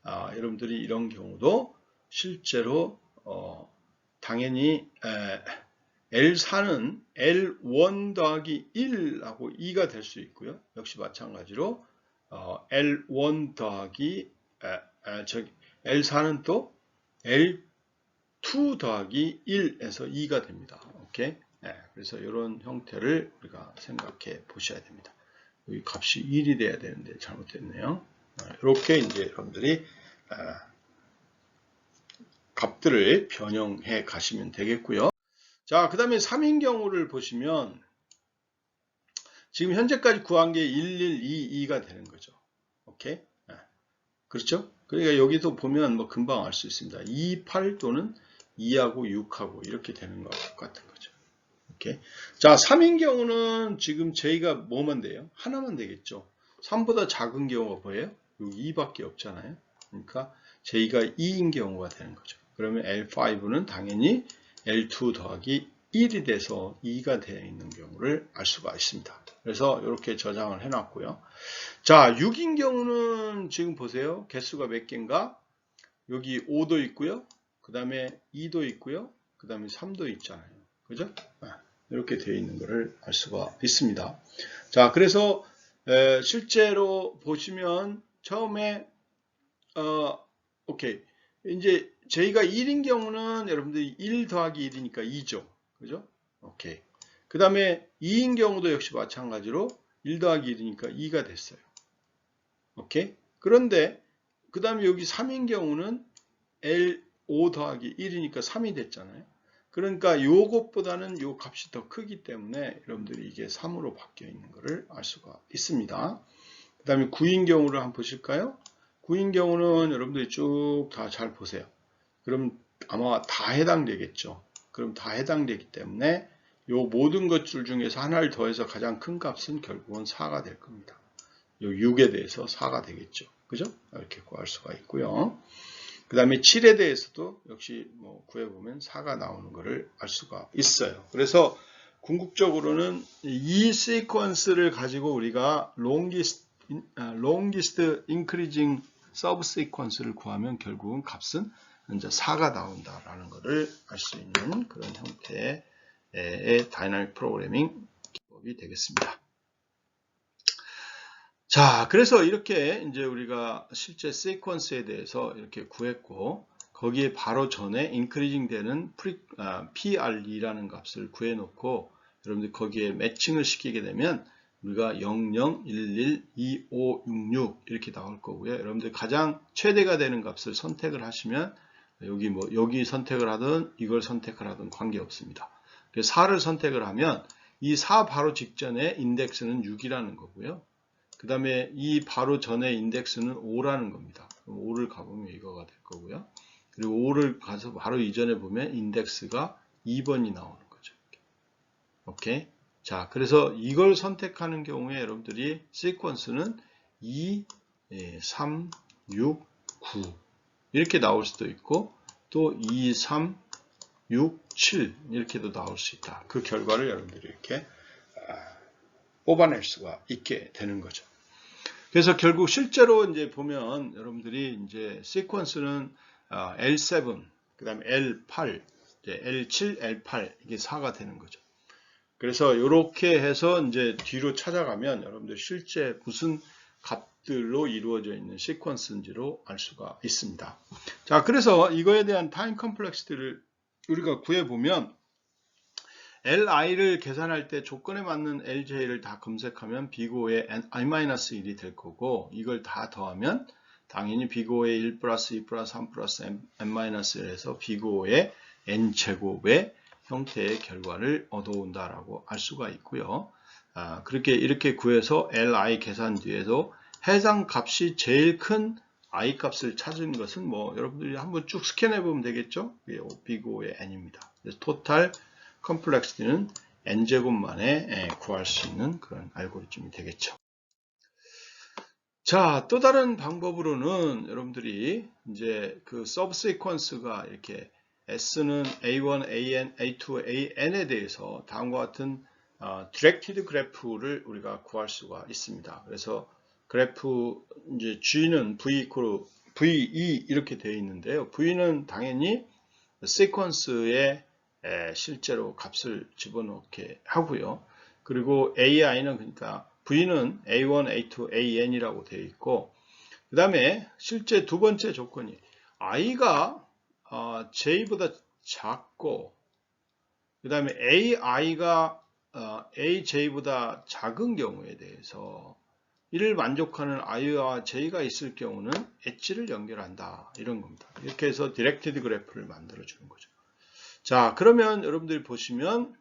여러분들이 이런 경우도 실제로 당연히 L4는 L1 더하기 1하고 2가 될 수 있고요. 역시 마찬가지로 L1 더하기 L4는 또 L2 더하기 1에서 2가 됩니다. 오케이? 그래서 이런 형태를 우리가 생각해 보셔야 됩니다. 여기 값이 1이 돼야 되는데 잘못됐네요. 이렇게 이제 여러분들이 값들을 변형해 가시면 되겠고요. 자, 그 다음에 3인 경우를 보시면 지금 현재까지 구한 게 1122가 되는 거죠. 오케이? 그렇죠? 그러니까 여기도 보면 뭐 금방 알 수 있습니다. 2, 8 또는 2하고 6하고 이렇게 되는 것 같은 거죠. 오케이? 자, 3인 경우는 지금 J가 뭐만 돼요? 하나만 되겠죠. 3보다 작은 경우가 뭐예요? 여기 2밖에 없잖아요. 그러니까 J가 2인 경우가 되는 거죠. 그러면 L5는 당연히 L2 더하기 1이 돼서 2가 되어 있는 경우를 알 수가 있습니다. 그래서 이렇게 저장을 해놨고요. 자, 6인 경우는 지금 보세요. 개수가 몇 개인가? 여기 5도 있고요. 그 다음에 2도 있고요. 그 다음에 3도 있잖아요. 그죠? 이렇게 되어 있는 것을 알 수가 있습니다. 자, 그래서 실제로 보시면 처음에 오케이. 이제 저희가 1인 경우는 여러분들이 1 더하기 1이니까 2죠. 그죠? 오케이. 그 다음에 2인 경우도 역시 마찬가지로 1 더하기 1이니까 2가 됐어요. 오케이. 그런데 그 다음에 여기 3인 경우는 L5 더하기 1이니까 3이 됐잖아요. 그러니까 요것보다는 요 값이 더 크기 때문에 여러분들이 이게 3으로 바뀌어 있는 것을 알 수가 있습니다. 그 다음에 9인 경우를 한번 보실까요? 9인 경우는 여러분들이 쭉 다 잘 보세요. 그럼 아마 다 해당되겠죠. 그럼 다 해당되기 때문에 요 모든 것들 중에서 하나를 더해서 가장 큰 값은 결국은 4가 될 겁니다. 요 6에 대해서 4가 되겠죠. 그죠? 이렇게 구할 수가 있고요. 그 다음에 7에 대해서도 역시 뭐 구해보면 4가 나오는 것을 알 수가 있어요. 그래서 궁극적으로는 이 시퀀스를 가지고 우리가 longest increasing subsequence를 구하면 결국은 값은 이제 4가 나온다라는 것을 알 수 있는 그런 형태의 다이나믹 프로그래밍 기법이 되겠습니다. 자, 그래서 이렇게 이제 우리가 실제 시퀀스에 대해서 이렇게 구했고, 거기에 바로 전에 인크리징 되는 PRE라는 값을 구해놓고, 여러분들 거기에 매칭을 시키게 되면 우리가 00, 11, 25, 66 이렇게 나올 거고요. 여러분들 가장 최대가 되는 값을 선택을 하시면 여기 선택을 하든 이걸 선택을 하든 관계없습니다. 그래서 4를 선택을 하면 이 4 바로 직전에 인덱스는 6이라는 거고요. 그 다음에 이 바로 전에 인덱스는 5라는 겁니다. 5를 가보면 이거가 될 거고요. 그리고 5를 가서 바로 이전에 보면 인덱스가 2번이 나오는 거죠. 오케이. 자, 그래서 이걸 선택하는 경우에 여러분들이 시퀀스는 2, 3, 6, 9 이렇게 나올 수도 있고 또 2, 3, 6, 7 이렇게도 나올 수 있다. 그 결과를 여러분들이 이렇게 뽑아낼 수가 있게 되는 거죠. 그래서 결국 실제로 이제 보면 여러분들이 이제 시퀀스는 L7, 그 다음에 L8, L7, L8 이게 4가 되는 거죠. 그래서 이렇게 해서 이제 뒤로 찾아가면 여러분들 실제 무슨 값들로 이루어져 있는 시퀀스인지로 알 수가 있습니다. 자, 그래서 이거에 대한 타임 컴플렉스들을 우리가 구해보면 Li를 계산할 때 조건에 맞는 LJ를 다 검색하면 비고의 i-1이 될 거고 이걸 다 더하면 당연히 비고의 1 플러스 2 플러스 3 플러스 n-1에서 비고의 n제곱의 형태의 결과를 얻어온다라고 알 수가 있고요. 이렇게 구해서 Li 계산 뒤에도 해당 값이 제일 큰 i 값을 찾은 것은 뭐 여러분들이 한번 쭉 스캔해 보면 되겠죠. 비고의 n입니다. 그래서 토탈 컴플렉시티는 n제곱만에 구할 수 있는 그런 알고리즘이 되겠죠. 자, 또 다른 방법으로는 여러분들이 이제 그 subsequence가 이렇게 S는 A1, AN, A2, AN에 대해서 다음과 같은 directed 그래프를 우리가 구할 수가 있습니다. 그래서 그래프 이제 G는 V VE 이렇게 되어 있는데요. V는 당연히 시퀀스의 실제로 값을 집어넣게 하고요. 그리고 AI는 그러니까 V는 A1, A2, AN이라고 되어 있고 그 다음에 실제 두 번째 조건이 I가 J보다 작고 그 다음에 AI가 AJ보다 작은 경우에 대해서 이를 만족하는 i와 j가 있을 경우는 엣지를 연결한다. 이런 겁니다. 이렇게 해서 디렉티드 그래프를 만들어 주는 거죠. 자, 그러면 여러분들이 보시면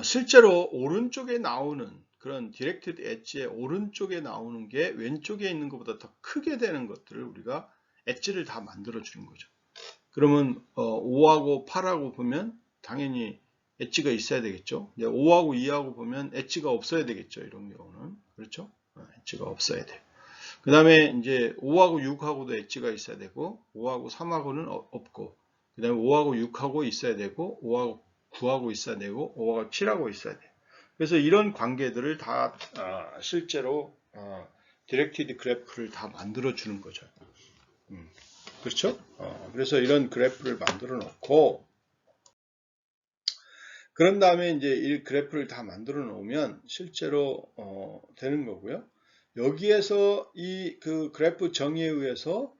실제로 오른쪽에 나오는 그런 디렉티드 엣지의 오른쪽에 나오는 게 왼쪽에 있는 것보다 더 크게 되는 것들을 우리가 엣지를 다 만들어 주는 거죠. 그러면 5하고 8하고 보면 당연히 엣지가 있어야 되겠죠. 5하고 2하고 보면 엣지가 없어야 되겠죠. 이런 경우는. 그렇죠? 엣지가 없어야 돼요. 그 다음에 이제 5하고 6하고도 엣지가 있어야 되고 5하고 3하고는 없고 그 다음에 5하고 6하고 있어야 되고 5하고 9하고 있어야 되고 5하고 7하고 있어야 돼요. 그래서 이런 관계들을 다 실제로 디렉티드 그래프를 다 만들어 주는 거죠. 그렇죠? 그래서 이런 그래프를 만들어 놓고 그런 다음에 이제 이 그래프를 다 만들어 놓으면 실제로 되는 거고요. 여기에서 이 그 그래프 정의에 의해서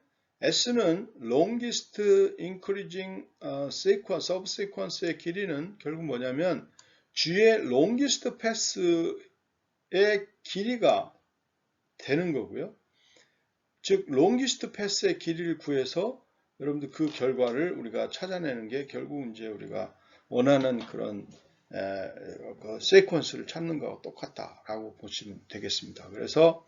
S는 longest increasing sequence, subsequence의 길이는 결국 뭐냐면 G의 longest pass의 길이가 되는 거고요. 즉 longest pass의 길이를 구해서 여러분들 그 결과를 우리가 찾아내는 게 결국 이제 우리가 원하는 그런 그 세퀀스를 찾는 거하고 똑같다라고 보시면 되겠습니다. 그래서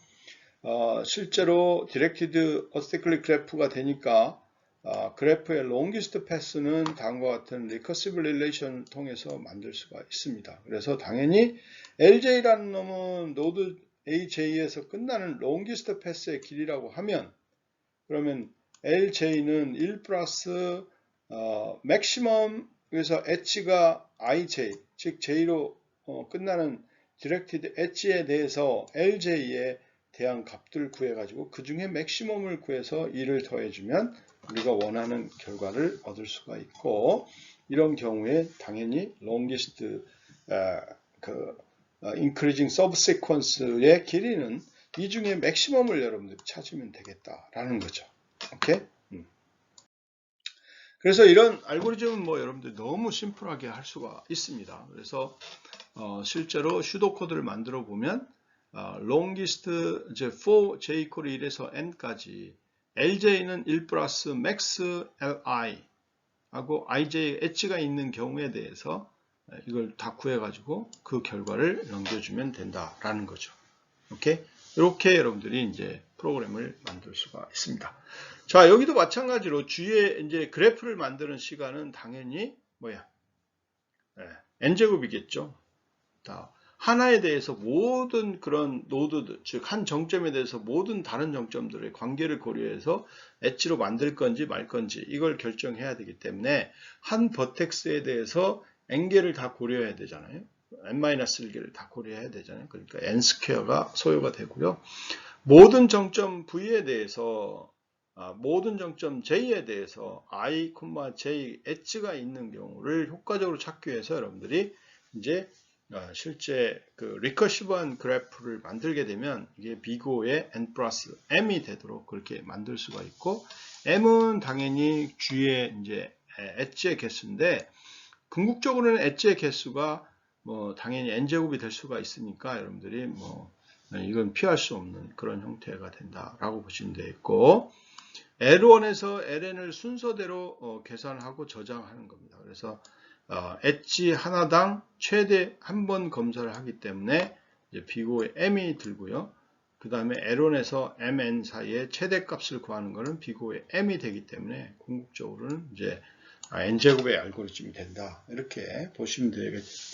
실제로 디렉티드 어스테클릭 그래프가 되니까 그래프의 longest pass는 다음과 같은 리커시브 릴레이션을 통해서 만들 수가 있습니다. 그래서 당연히 LJ라는 놈은 노드 AJ에서 끝나는 longest pass의 길이라고 하면 그러면 LJ는 1 플러스 맥시멈에서 H가 IJ 즉 J로 끝나는 디렉티드 엣지에 대해서 LJ에 대한 값들을 구해가지고 그 중에 맥시멈을 구해서 2를 더해주면 우리가 원하는 결과를 얻을 수가 있고 이런 경우에 당연히 longest increasing subsequence의 길이는 이 중에 맥시멈을 여러분들이 찾으면 되겠다라는 거죠. 오케이? 그래서 이런 알고리즘은 뭐 여러분들 너무 심플하게 할 수가 있습니다. 그래서 실제로 슈도 코드를 만들어 보면 longest 이제 for j equal 1에서 n까지 lj는 1 플러스 max li 하고 ij h가 있는 경우에 대해서 이걸 다 구해가지고 그 결과를 넘겨주면 된다라는 거죠. 오케이? 이렇게 여러분들이 이제 프로그램을 만들 수가 있습니다. 자, 여기도 마찬가지로 G의 이제 그래프를 만드는 시간은 당연히 뭐야? n제곱이겠죠. 하나에 대해서 모든 그런 노드, 즉 한 정점에 대해서 모든 다른 정점들의 관계를 고려해서 엣지로 만들 건지 말 건지 이걸 결정해야 되기 때문에 한 버텍스에 대해서 n개를 다 고려해야 되잖아요. n-1개를 다 고려해야 되잖아요. 그러니까 n 스퀘어가 소요가 되고요. 모든 정점 V에 대해서 모든 정점 J에 대해서 I, J, H가 있는 경우를 효과적으로 찾기 위해서 여러분들이 이제 실제 그 리커시브한 그래프를 만들게 되면 이게 비고의 n 플러스 m이 되도록 그렇게 만들 수가 있고 m은 당연히 G의 이제 엣지의 개수인데 궁극적으로는 엣지의 개수가 뭐 당연히 n제곱이 될 수가 있으니까 여러분들이 뭐 이건 피할 수 없는 그런 형태가 된다라고 보시면 되겠고 L1에서 LN을 순서대로 계산하고 저장하는 겁니다. 그래서 엣지 하나당 최대 한 번 검사를 하기 때문에 이제 비고의 m이 들고요. 그 다음에 L1에서 mn 사이에 최대값을 구하는 것은 비고의 m이 되기 때문에 궁극적으로는 이제 n제곱의 알고리즘이 된다. 이렇게 보시면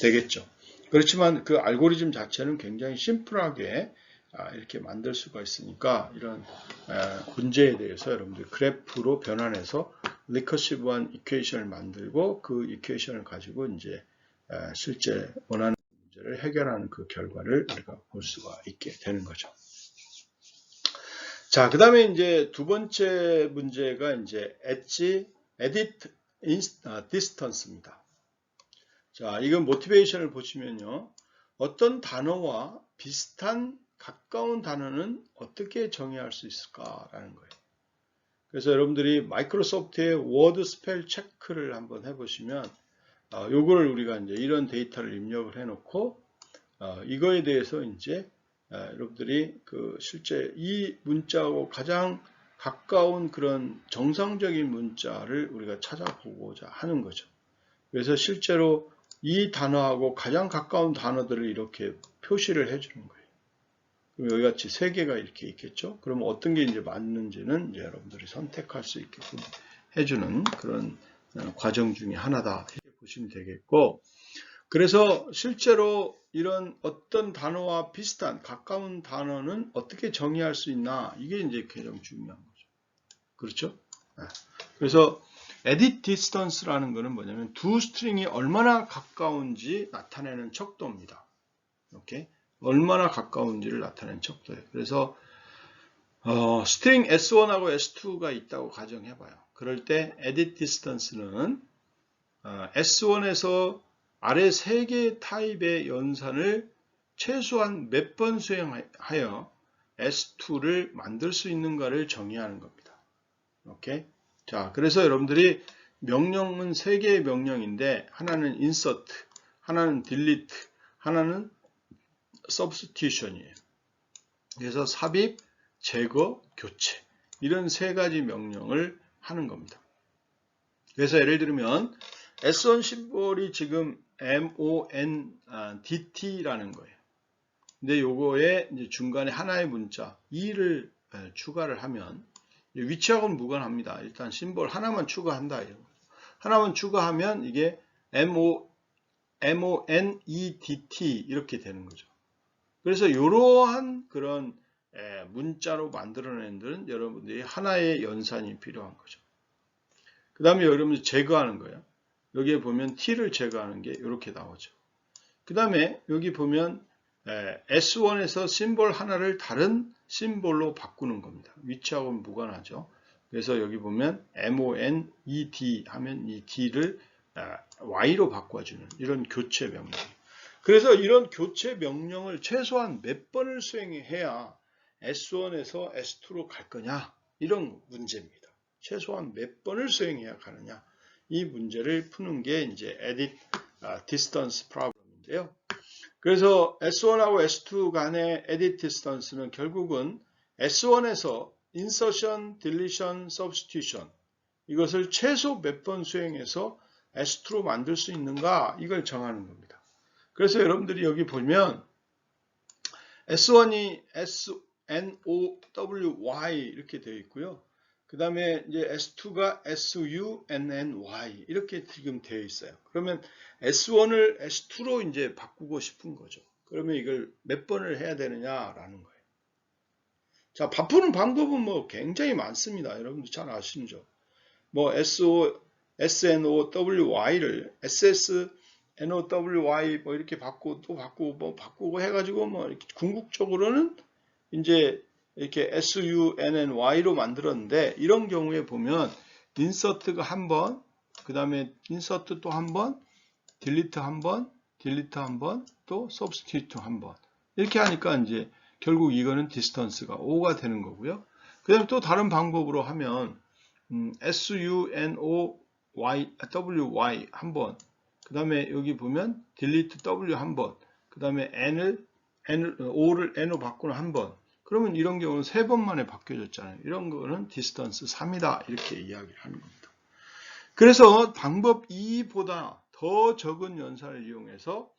되겠죠. 그렇지만 그 알고리즘 자체는 굉장히 심플하게 이렇게 만들 수가 있으니까 이런 문제에 대해서 여러분들 그래프로 변환해서 리커시브한 이퀘이션을 만들고 그 이퀘이션을 가지고 이제 실제 원하는 문제를 해결하는 그 결과를 우리가 볼 수가 있게 되는 거죠. 자, 그 다음에 이제 두 번째 문제가 이제 edit distance입니다. 자, 이건 모티베이션을 보시면요. 어떤 단어와 비슷한 가까운 단어는 어떻게 정의할 수 있을까라는 거예요. 그래서 여러분들이 마이크로소프트의 워드 스펠 체크를 한번 해보시면 요거를 우리가 이제 이런 데이터를 입력을 해놓고 이거에 대해서 이제 여러분들이 그 실제 이 문자하고 가장 가까운 그런 정상적인 문자를 우리가 찾아보고자 하는 거죠. 그래서 실제로 이 단어하고 가장 가까운 단어들을 이렇게 표시를 해주는 거예요. 그럼 여기 같이 세 개가 이렇게 있겠죠. 그러면 어떤 게 이제 맞는지는 이제 여러분들이 선택할 수 있게끔 해주는 그런 과정 중에 하나다 이렇게 보시면 되겠고, 그래서 실제로 이런 어떤 단어와 비슷한 가까운 단어는 어떻게 정의할 수 있나, 이게 이제 가장 중요한 거죠. 그렇죠? 그래서 edit distance라는 것은 뭐냐면 두 스트링이 얼마나 가까운지 나타내는 척도입니다. 이렇게 얼마나 가까운지를 나타내는 척도예요. 그래서 스트링 S1하고 S2가 있다고 가정해봐요. 그럴 때 edit distance는 S1에서 아래 3개의 타입의 연산을 최소한 몇 번 수행하여 S2를 만들 수 있는가를 정의하는 겁니다. 오케이? 자, 그래서 여러분들이 명령은 3개의 명령인데, 하나는 insert, 하나는 delete, 하나는 substitution이에요. 그래서 삽입, 제거, 교체, 이런 3가지 명령을 하는 겁니다. 그래서 예를 들면 S1 심볼이 지금 MONDT라는 거예요. 근데 요거에 이제 중간에 하나의 문자 2를 추가를 하면 위치하고는 무관합니다. 일단 심볼 하나만 추가한다. 이런 거죠. 하나만 추가하면 이게 MONEDT 이렇게 되는 거죠. 그래서 이러한 그런 문자로 만들어낸 데는 여러분들이 하나의 연산이 필요한 거죠. 그 다음에 여러분들 제거하는 거예요. 여기에 보면 T를 제거하는 게 이렇게 나오죠. 그 다음에 여기 보면 S1에서 심볼 하나를 다른 심볼로 바꾸는 겁니다. 위치하고는 무관하죠. 그래서 여기 보면 MONED 하면 이 D를 Y로 바꿔주는 이런 교체 명령. 그래서 이런 교체 명령을 최소한 몇 번을 수행해야 S1에서 S2로 갈 거냐, 이런 문제입니다. 최소한 몇 번을 수행해야 가느냐, 이 문제를 푸는 게 이제 edit distance problem인데요. 그래서 S1하고 S2 간의 edit distance는 결국은 S1에서 insertion, deletion, substitution, 이것을 최소 몇 번 수행해서 S2로 만들 수 있는가, 이걸 정하는 겁니다. 그래서 여러분들이 여기 보면 S1이 SNOWY 이렇게 되어 있고요. 그 다음에 이제 S2가 SUNNY 이렇게 지금 되어 있어요. 그러면 S1을 S2로 이제 바꾸고 싶은 거죠. 그러면 이걸 몇 번을 해야 되느냐라는 거예요. 자, 바꾸는 방법은 뭐 굉장히 많습니다. 여러분들 잘 아시죠? 뭐 SNOWY를 SSNOWY 뭐 이렇게 바꾸고 또 바꾸고 뭐 바꾸고 해가지고 뭐 이렇게 궁극적으로는 이제 이렇게 SUNNY로 만들었는데, 이런 경우에 보면 인서트가 한 번, 그 다음에 인서트 또 한 번, 딜리트 한 번, 딜리트 한 번, 또 서브스티튜트 한 번, 이렇게 하니까 이제 결국 이거는 디스턴스가 5가 되는 거고요. 그 다음에 또 다른 방법으로 하면 SUNOWY 한 번, 그 다음에 여기 보면 딜리트 W 한 번, 그 다음에 O를 N으로 바꾸는 한 번, 그러면 이런 경우는 3번 만에 바뀌어졌잖아요. 이런 거는 디스턴스 3이다 이렇게 이야기를 하는 겁니다. 그래서 방법 2보다 더 적은 연산을 이용해서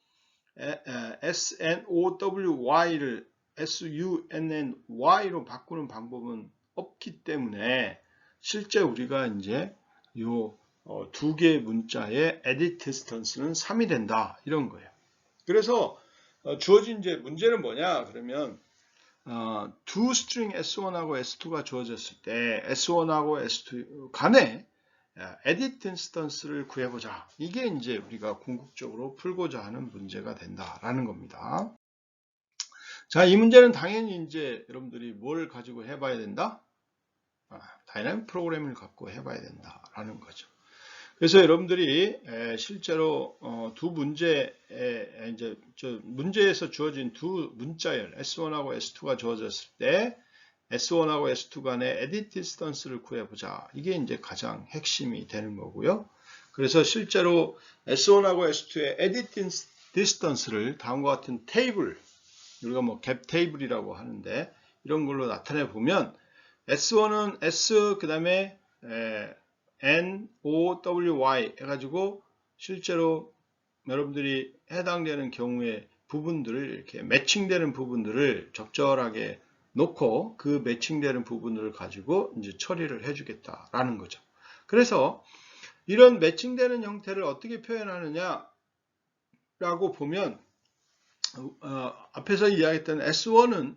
SNOWY를 SUNNY로 바꾸는 방법은 없기 때문에 실제 우리가 이제 요 두 개의 문자의 edit distance는 3이 된다, 이런 거예요. 그래서 주어진 이제 문제는 뭐냐 그러면 두 스트링 S1하고 S2가 주어졌을 때 S1하고 S2 간에 edit distance를 구해보자. 이게 이제 우리가 궁극적으로 풀고자 하는 문제가 된다라는 겁니다. 자, 이 문제는 당연히 이제 여러분들이 뭘 가지고 해봐야 된다? 다이나믹 프로그램을 갖고 해봐야 된다라는 거죠. 그래서 여러분들이 실제로 두 문제에 이제 문제에서 주어진 두 문자열 S1하고 S2가 주어졌을 때 S1하고 S2 간의 edit distance를 구해보자. 이게 이제 가장 핵심이 되는 거고요. 그래서 실제로 S1하고 S2의 edit distance를 다음과 같은 테이블, 우리가 뭐 갭 테이블이라고 하는데 이런 걸로 나타내 보면 S1은 S 그 다음에 N, O, W, Y 해가지고 실제로 여러분들이 해당되는 경우에 부분들을 이렇게 매칭되는 부분들을 적절하게 놓고 그 매칭되는 부분들을 가지고 이제 처리를 해주겠다라는 거죠. 그래서 이런 매칭되는 형태를 어떻게 표현하느냐 라고 보면 앞에서 이야기했던 S1은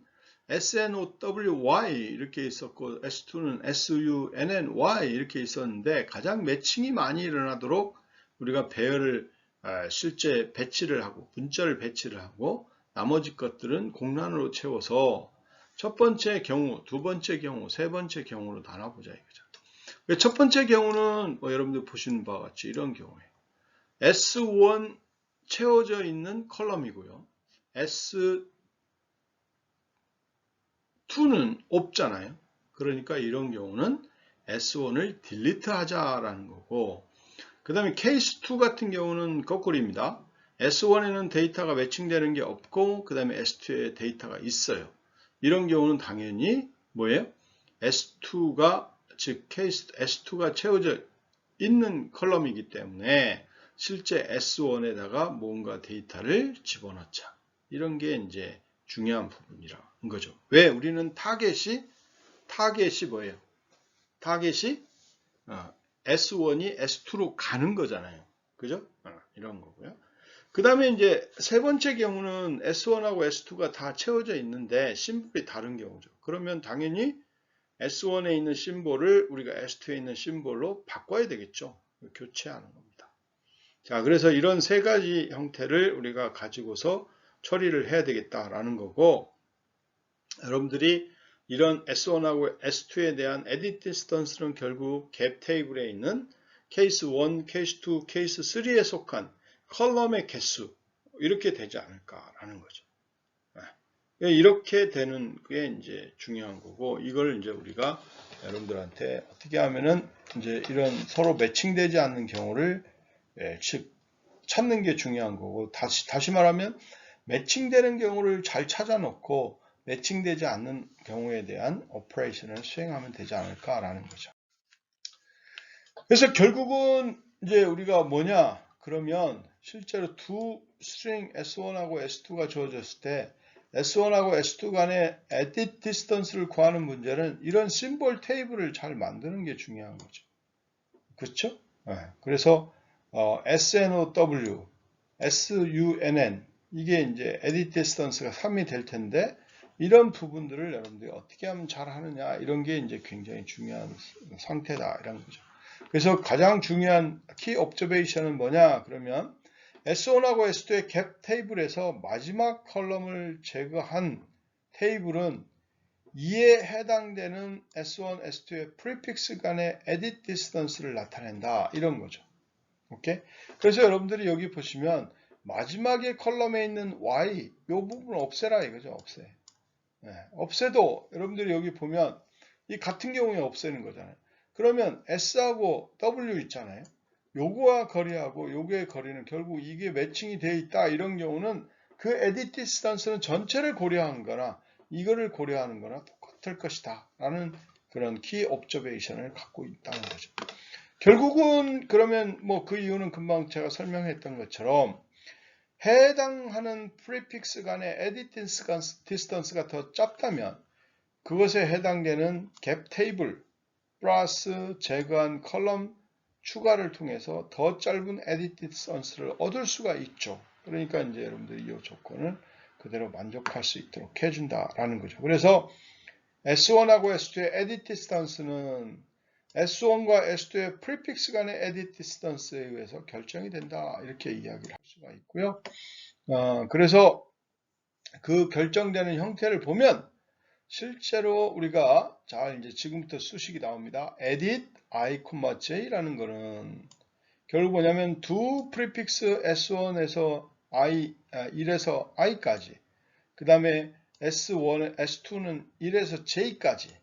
SNOWY 이렇게 있었고 S2는 SUNNY 이렇게 있었는데 가장 매칭이 많이 일어나도록 우리가 배열을 실제 배치를 하고 분자를 배치를 하고 나머지 것들은 공란으로 채워서 첫 번째 경우, 두 번째 경우, 세 번째 경우로 나눠보자 이거죠. 첫 번째 경우는 뭐 여러분들 보시는 바와 같이 이런 경우예요. S1 채워져 있는 컬럼이고요. S2는 없잖아요. 그러니까 이런 경우는 S1을 딜리트 하자라는 거고, 그 다음에 케이스 2 같은 경우는 거꾸로입니다. S1에는 데이터가 매칭되는 게 없고 그 다음에 S2에 데이터가 있어요. 이런 경우는 당연히 뭐예요? S2가 즉 케이스 S2가 채워져 있는 컬럼이기 때문에 실제 S1에다가 뭔가 데이터를 집어넣자. 이런 게 이제 중요한 부분이라는 거죠. 왜? 우리는 타겟이 뭐예요? 타겟이 S1이 S2로 가는 거잖아요. 그죠? 이런 거고요. 그 다음에 이제 세 번째 경우는 S1하고 S2가 다 채워져 있는데 심볼이 다른 경우죠. 그러면 당연히 S1에 있는 심볼을 우리가 S2에 있는 심볼로 바꿔야 되겠죠. 교체하는 겁니다. 자, 그래서 이런 세 가지 형태를 우리가 가지고서 처리를 해야 되겠다라는 거고, 여러분들이 이런 S1하고 S2에 대한 에딧 디스턴스는 결국 갭 테이블에 있는 케이스 1, 케이스 2, 케이스 3에 속한 컬럼의 개수 이렇게 되지 않을까라는 거죠. 이렇게 되는 게 이제 중요한 거고, 이걸 이제 우리가 여러분들한테 어떻게 하면은 이제 이런 서로 매칭되지 않는 경우를 즉 찾는 게 중요한 거고, 다시 말하면 매칭되는 경우를 잘 찾아놓고 매칭되지 않는 경우에 대한 오퍼레이션을 수행하면 되지 않을까라는 거죠. 그래서 결국은 이제 우리가 뭐냐? 그러면 실제로 두 스트링 S1하고 S2가 주어졌을 때 S1하고 S2 간의 에딧 디스턴스를 구하는 문제는 이런 심볼 테이블을 잘 만드는 게 중요한 거죠. 그렇죠? 그래서 SNOW, SUNN 이게 이제 에딧 디스턴스가 3이 될 텐데 이런 부분들을 여러분들이 어떻게 하면 잘 하느냐 이런 게 이제 굉장히 중요한 상태다 이런 거죠. 그래서 가장 중요한 키 옵저베이션은 뭐냐 그러면 S1하고 S2의 갭 테이블에서 마지막 컬럼을 제거한 테이블은 이에 해당되는 S1, S2의 프리픽스 간의 에딧 디스턴스를 나타낸다 이런 거죠. 오케이? 그래서 여러분들이 여기 보시면 마지막에 컬럼에 있는 Y 이 부분을 없애라 이거죠. 없애. 없애도 여러분들이 여기 보면 이 같은 경우에 없애는 거잖아요. 그러면 S하고 W 있잖아요. 요거와 거리하고 요거의 거리는 결국 이게 매칭이 되어 있다 이런 경우는 그 에딧 디스턴스는 전체를 고려한 거나 이거를 고려하는 거나 똑같을 것이다 라는 그런 키 옵저베이션을 갖고 있다는 거죠. 결국은 그러면 뭐 그 이유는 금방 제가 설명했던 것처럼 해당하는 프리픽스 간의 에딧 디스턴스가 더 짧다면 그것에 해당되는 갭 테이블 플러스 제거한 컬럼 추가를 통해서 더 짧은 에딧 디스턴스를 얻을 수가 있죠. 그러니까 이제 여러분들이 이 조건을 그대로 만족할 수 있도록 해준다라는 거죠. 그래서 S1하고 S2의 에딧 디스턴스는 S1과 S2의 프리픽스 간의 에딧 디스턴스에 의해서 결정이 된다. 이렇게 이야기를 할 수가 있고요. 그래서 그 결정되는 형태를 보면 실제로 우리가 자 이제 지금부터 수식이 나옵니다. edit i, j라는 거는 결국 뭐냐면 두 프리픽스 S1에서 i 1에서 i까지 그 다음에 S1, S2는 1에서 j까지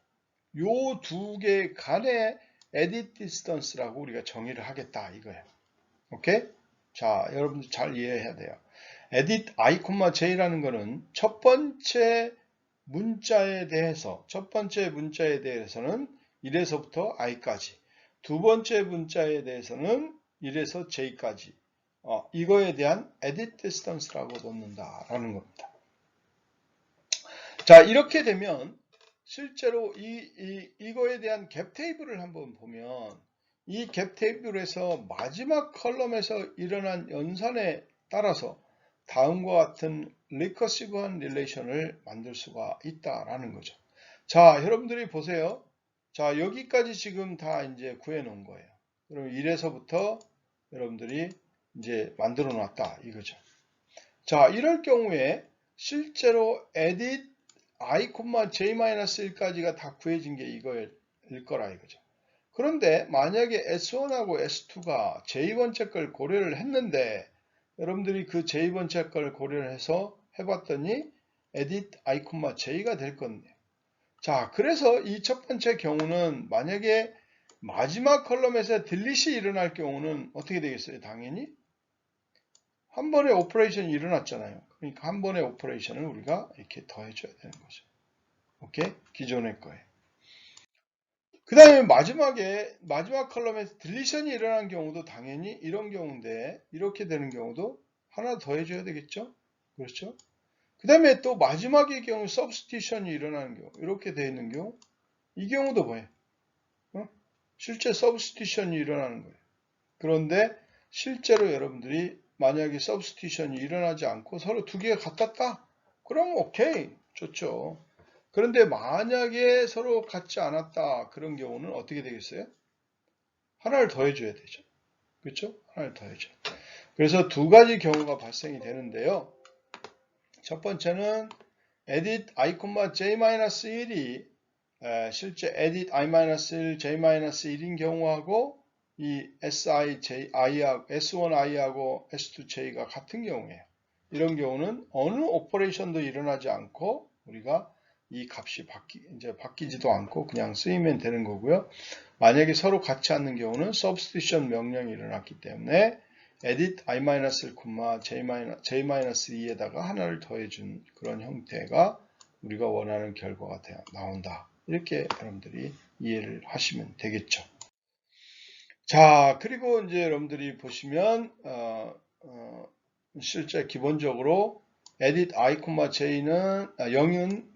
요 두 개 간의 edit distance라고 우리가 정의를 하겠다 이거예요. 오케이? 자, 여러분들 잘 이해해야 돼요. edit i, j라는 거는 첫 번째 문자에 대해서는 1에서부터 i까지, 두 번째 문자에 대해서는 1에서 j까지 이거에 대한 edit distance라고 놓는다라는 겁니다. 자, 이렇게 되면 실제로 이거에 대한 갭 테이블을 한번 보면 이 갭 테이블에서 마지막 컬럼에서 일어난 연산에 따라서 다음과 같은 리커시브한 릴레이션을 만들 수가 있다라는 거죠. 자, 여러분들이 보세요. 자, 여기까지 지금 다 이제 구해 놓은 거예요. 그럼 1에서부터 여러분들이 이제 만들어 놨다 이거죠. 자, 이럴 경우에 실제로 edit i, j-1까지가 다 구해진 게 이거일 거라 이거죠. 그런데 만약에 S1하고 S2가 J1째 걸 고려를 했는데 여러분들이 그 J1째 걸 고려를 해서 해봤더니 edit i, j가 될 건데, 자, 그래서 이 첫 번째 경우는 만약에 마지막 컬럼에서 딜릿이 일어날 경우는 어떻게 되겠어요? 당연히 한 번의 오퍼레이션이 일어났잖아요. 그러니까 한 번의 오퍼레이션을 우리가 이렇게 더해줘야 되는 거죠. 오케이? 기존의 거에. 그 다음에 마지막 컬럼에서 딜리션이 일어난 경우도 당연히 이런 경우인데, 이렇게 되는 경우도 하나 더 해줘야 되겠죠? 그렇죠? 그 다음에 또 마지막의 경우 서브스티션이 일어나는 경우, 이렇게 되어 있는 경우, 이 경우도 뭐예요? 실제 서브스티션이 일어나는 거예요. 그런데 실제로 여러분들이 만약에 서브스티션이 일어나지 않고 서로 두 개가 같았다? 그럼 오케이, 좋죠. 그런데 만약에 서로 같지 않았다, 그런 경우는 어떻게 되겠어요? 하나를 더 해줘야 되죠. 그렇죠? 하나를 더 해줘요. 그래서 두 가지 경우가 발생이 되는데요. 첫 번째는 edit i, j-1이 실제 edit i-1, j-1인 경우하고 이 S1i하고 S2j가 같은 경우예요. 이런 경우는 어느 오퍼레이션도 일어나지 않고 우리가 이 값이 바뀌지도 않고 그냥 쓰이면 되는 거고요. 만약에 서로 같지 않는 경우는 substitution 명령이 일어났기 때문에 edit i-1, j-2에다가 하나를 더해준 그런 형태가 우리가 원하는 결과가 나온다. 이렇게 여러분들이 이해를 하시면 되겠죠. 자, 그리고 이제 여러분들이 보시면 실제 기본적으로 edit i, j는 0은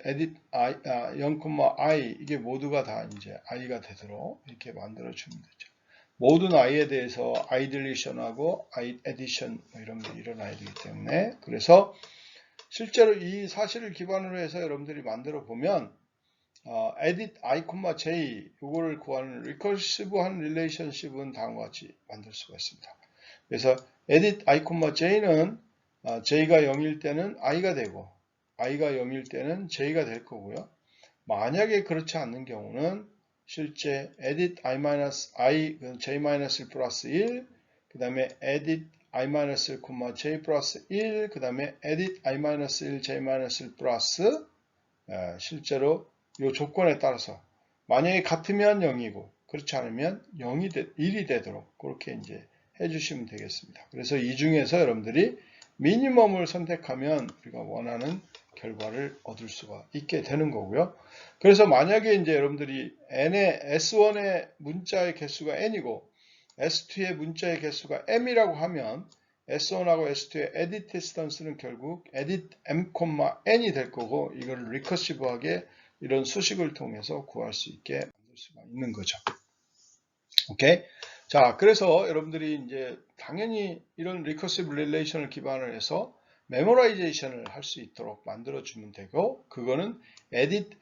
edit i, 0,i 이게 모두가 다 이제 i가 되도록 이렇게 만들어 주면 되죠. 모든 i에 대해서 i deletion하고 i addition 이런 게 일어나야 되기 때문에, 그래서 실제로 이 사실을 기반으로 해서 여러분들이 만들어 보면 edit i, j 이거를 구하는 리커시브한 릴레이션십은 다음과 같이 만들 수가 있습니다. 그래서 edit i, j는 j가 0일 때는 i가 되고 i가 0일 때는 j가 될 거고요. 만약에 그렇지 않는 경우는 실제 edit i, j-1 플러스 1, 그 다음에 edit i-1, j 플러스 1, 그 다음에 edit i-1, j-1 플러스 실제로 이 조건에 따라서 만약에 같으면 0이고 그렇지 않으면 1이 되도록 그렇게 이제 해주시면 되겠습니다. 그래서 이 중에서 여러분들이 미니멈을 선택하면 우리가 원하는 결과를 얻을 수가 있게 되는 거고요. 그래서 만약에 이제 여러분들이 S1의 문자의 개수가 n이고 S2의 문자의 개수가 m이라고 하면 S1하고 S2의 edit distance는 결국 edit m,n이 될 거고, 이걸 리커시브하게 이런 수식을 통해서 구할 수 있게 만들 수가 있는 거죠. 오케이? 자, 그래서 여러분들이 이제 당연히 이런 리커시브 릴레이션을 기반으로 해서 메모라이제이션을 할 수 있도록 만들어주면 되고, 그거는 edit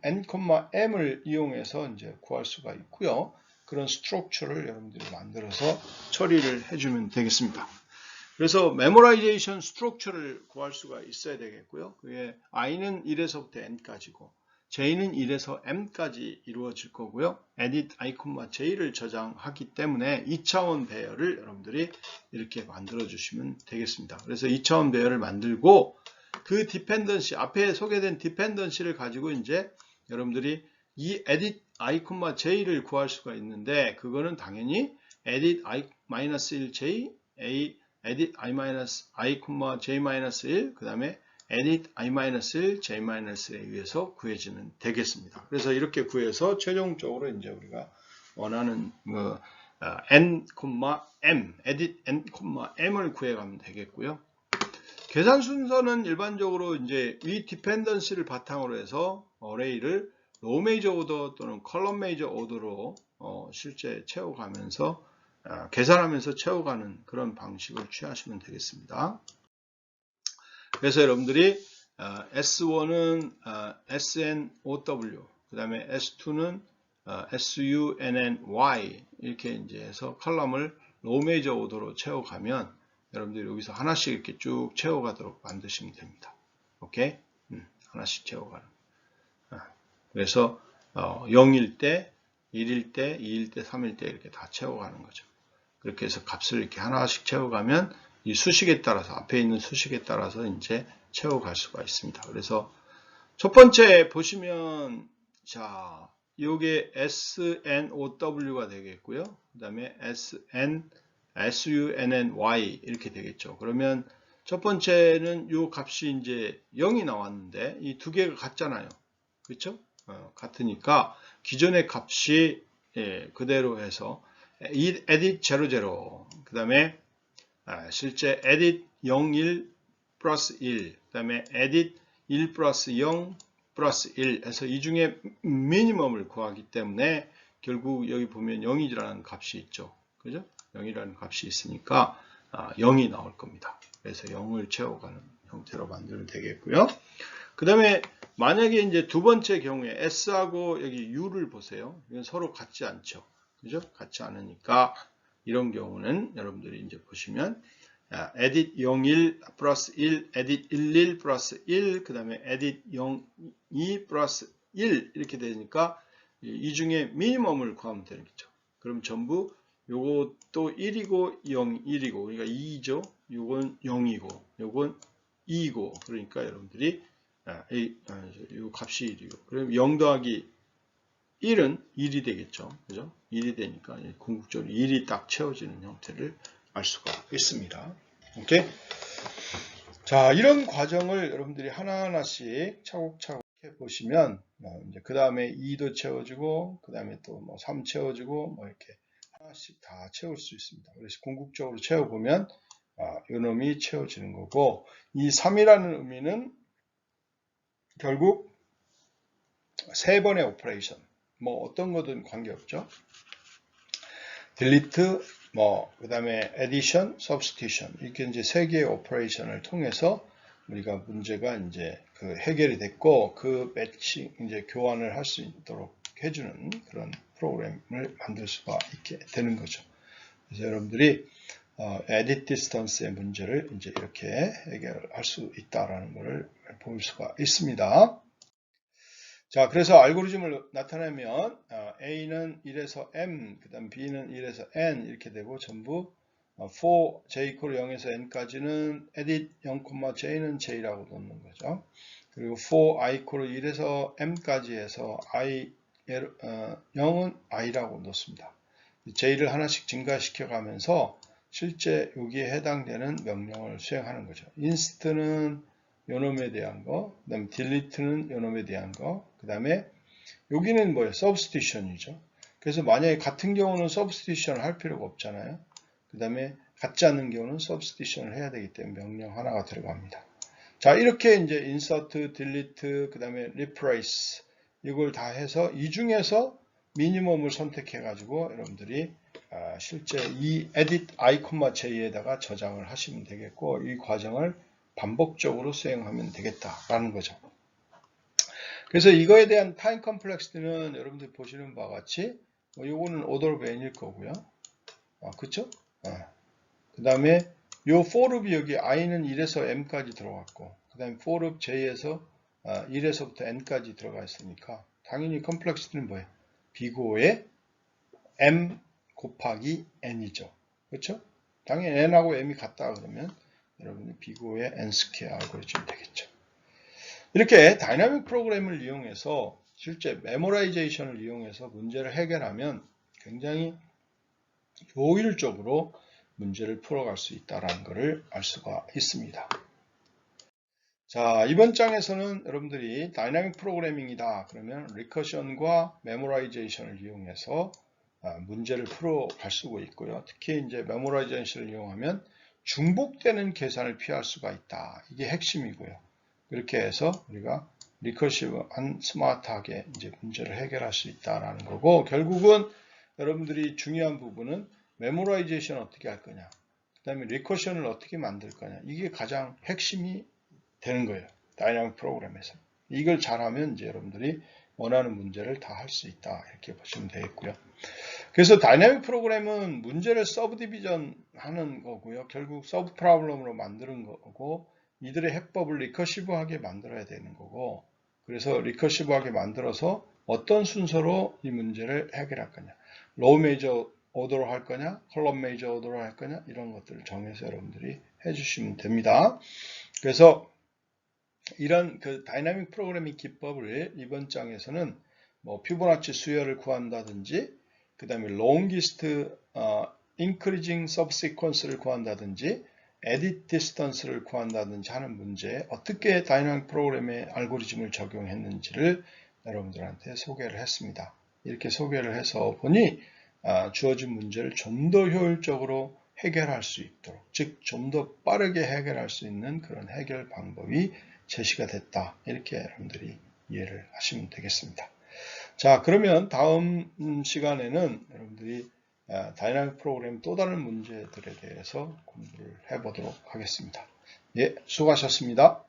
n,m을 이용해서 이제 구할 수가 있고요. 그런 스트럭처를 여러분들이 만들어서 처리를 해주면 되겠습니다. 그래서 메모라이제이션 스트럭처를 구할 수가 있어야 되겠고요. 그게 i는 1에서부터 n까지고 j는 1에서 m까지 이루어질 거고요. edit i, j를 저장하기 때문에 2차원 배열을 여러분들이 이렇게 만들어 주시면 되겠습니다. 그래서 2차원 배열을 만들고 그 디펜던시, 앞에 소개된 디펜던시를 가지고 이제 여러분들이 이 edit i, j를 구할 수가 있는데, 그거는 당연히 edit i-1j a edit i, j-1 그 다음에 edit i-1 j-1에 의해서 구해지면 되겠습니다. 그래서 이렇게 구해서 최종적으로 이제 우리가 원하는 n, m, edit n, m을 구해가면 되겠고요. 계산 순서는 일반적으로 이제 위 디펜던시를 바탕으로 해서 어레이를 로우 메이저 오더 또는 컬럼 메이저 오더로 실제 채워가면서 계산하면서 채워가는 그런 방식을 취하시면 되겠습니다. 그래서 여러분들이 S1은 SNOW, 그 다음에 S2는 SUNNY 이렇게 이제 해서 컬럼을 로우 메이저 오더로 채워가면 여러분들이 여기서 하나씩 이렇게 쭉 채워가도록 만드시면 됩니다. 오케이? 하나씩 채워가는. 그래서 0일 때, 1일 때, 2일 때, 3일 때 이렇게 다 채워가는 거죠. 그렇게 해서 값을 이렇게 하나씩 채워가면 이 수식에 따라서, 앞에 있는 수식에 따라서 이제 채워갈 수가 있습니다. 그래서 첫 번째 보시면, 자, 이게 SNOW가 되겠고요. 그 다음에 SUNNY 이렇게 되겠죠. 그러면 첫 번째는 이 값이 이제 0이 나왔는데 이 두 개가 같잖아요. 그렇죠? 같으니까 기존의 값이 그대로 해서 edit 00, 그 다음에 실제 edit 01 플러스 1, 그 다음에 edit 1 플러스 0 플러스 1 해서 이 중에 미니멈을 구하기 때문에 결국 여기 보면 0이라는 값이 있죠. 그죠? 0이라는 값이 있으니까 0이 나올 겁니다. 그래서 0을 채워가는 형태로 만들면 되겠고요. 그 다음에 만약에 이제 두 번째 경우에 S하고 여기 U를 보세요. 이건 서로 같지 않죠. 그죠? 같지 않으니까 이런 경우는 여러분들이 이제 보시면 edit 01 플러스 1, edit 11 플러스 1, 그 다음에 edit 02 플러스 1 이렇게 되니까 이 중에 미니멈을 구하면 되겠죠. 그럼 전부 요것도 1이고 0, 1이고 그러니까 2죠. 요건 0이고 요건 2이고 그러니까 여러분들이 이 값이 1이고 그럼 0 더하기 1은 1이 되겠죠. 그죠? 1이 되니까 궁극적으로 1이 딱 채워지는 형태를 알 수가 있습니다. 오케이? 자, 이런 과정을 여러분들이 하나하나씩 차곡차곡 해 보시면 이제 그 다음에 2도 채워주고 그 다음에 또 뭐 3 채워주고 뭐 이렇게 하나씩 다 채울 수 있습니다. 그래서 궁극적으로 채워보면 이 놈이 채워지는 거고 이 3이라는 의미는 결국 세 번의 오퍼레이션 뭐 어떤 거든 관계없죠. delete 그 다음에 addition, substitution 이렇게 이제 세 개의 오퍼레이션을 통해서 우리가 문제가 이제 그 해결이 됐고 그 매칭 이제 교환을 할 수 있도록 해주는 그런 프로그램을 만들 수가 있게 되는 거죠. 그래서 여러분들이 edit distance의 문제를 이제 이렇게 해결할 수 있다라는 것을 볼 수가 있습니다. 자, 그래서 알고리즘을 나타내면 A는 1에서 M, 그 다음 B는 1에서 N 이렇게 되고 전부 for J 0에서 N까지는 edit 0, J는 J라고 놓는 거죠. 그리고 for I 1에서 M까지 해서 I 0은 I라고 놓습니다. J를 하나씩 증가시켜 가면서 실제 여기에 해당되는 명령을 수행하는 거죠. inst는 요놈에 대한 거, 그 다음에 delete는 요놈에 대한 거, 그 다음에 여기는 뭐예요? substitution이죠. 그래서 만약에 같은 경우는 substitution을 할 필요가 없잖아요. 그 다음에 같지 않은 경우는 substitution을 해야 되기 때문에 명령 하나가 들어갑니다. 자, 이렇게 이제 insert, delete, 그 다음에 replace 이걸 다 해서 이 중에서 미니멈을 선택해 가지고 여러분들이 실제 이 edit i, j에다가 저장을 하시면 되겠고 이 과정을 반복적으로 수행하면 되겠다라는 거죠. 그래서 이거에 대한 타임 컴플렉시티는 여러분들 보시는 바와 같이 요거는 order of n일 거고요. 그쵸? 그 다음에 요 for loop이 여기 i는 1에서 m까지 들어갔고 그 다음에 for loop j에서 1에서부터 n까지 들어가 있으니까 당연히 컴플렉시티는 뭐예요? 비고의 m 곱하기 n이죠. 그렇죠? 당연히 n하고 m이 같다 그러면 여러분이 비고의 n² 알고리즘 되겠죠. 이렇게 다이나믹 프로그램을 이용해서 실제 메모라이제이션을 이용해서 문제를 해결하면 굉장히 효율적으로 문제를 풀어갈 수 있다는 것을 알 수가 있습니다. 자, 이번 장에서는 여러분들이 다이나믹 프로그래밍이다. 그러면 리커션과 메모라이제이션을 이용해서 문제를 풀어갈 수가 있고요. 특히 이제 메모라이제이션을 이용하면 중복되는 계산을 피할 수가 있다. 이게 핵심이고요. 그렇게 해서 우리가 리커시브한 스마트하게 이제 문제를 해결할 수 있다라는 거고, 결국은 여러분들이 중요한 부분은 메모라이제이션 어떻게 할 거냐, 그 다음에 리커션을 어떻게 만들 거냐, 이게 가장 핵심이 되는 거예요. 다이나믹 프로그램에서. 이걸 잘하면 이제 여러분들이 원하는 문제를 다 할 수 있다. 이렇게 보시면 되겠고요. 그래서 다이나믹 프로그램은 문제를 서브 디비전 하는 거고요. 결국 서브 프로블럼으로 만드는 거고, 이들의 해법을 리커시브하게 만들어야 되는 거고, 그래서 리커시브하게 만들어서 어떤 순서로 이 문제를 해결할 거냐, 로우 메이저 오더로 할 거냐, 컬럼 메이저 오더로 할 거냐, 이런 것들을 정해서 여러분들이 해주시면 됩니다. 그래서 이런 그 다이나믹 프로그래밍 기법을 이번 장에서는 뭐 피보나치 수열을 구한다든지, 그 다음에 longest increasing subsequence를 구한다든지, edit distance를 구한다든지 하는 문제, 어떻게 다이나믹 프로그램의 알고리즘을 적용했는지를 여러분들한테 소개를 했습니다. 이렇게 소개를 해서 보니 주어진 문제를 좀 더 효율적으로 해결할 수 있도록, 즉 좀 더 빠르게 해결할 수 있는 그런 해결 방법이 제시가 됐다. 이렇게 여러분들이 이해를 하시면 되겠습니다. 자, 그러면 다음 시간에는 여러분들이 다이나믹 프로그램 또 다른 문제들에 대해서 공부를 해보도록 하겠습니다. 예, 수고하셨습니다.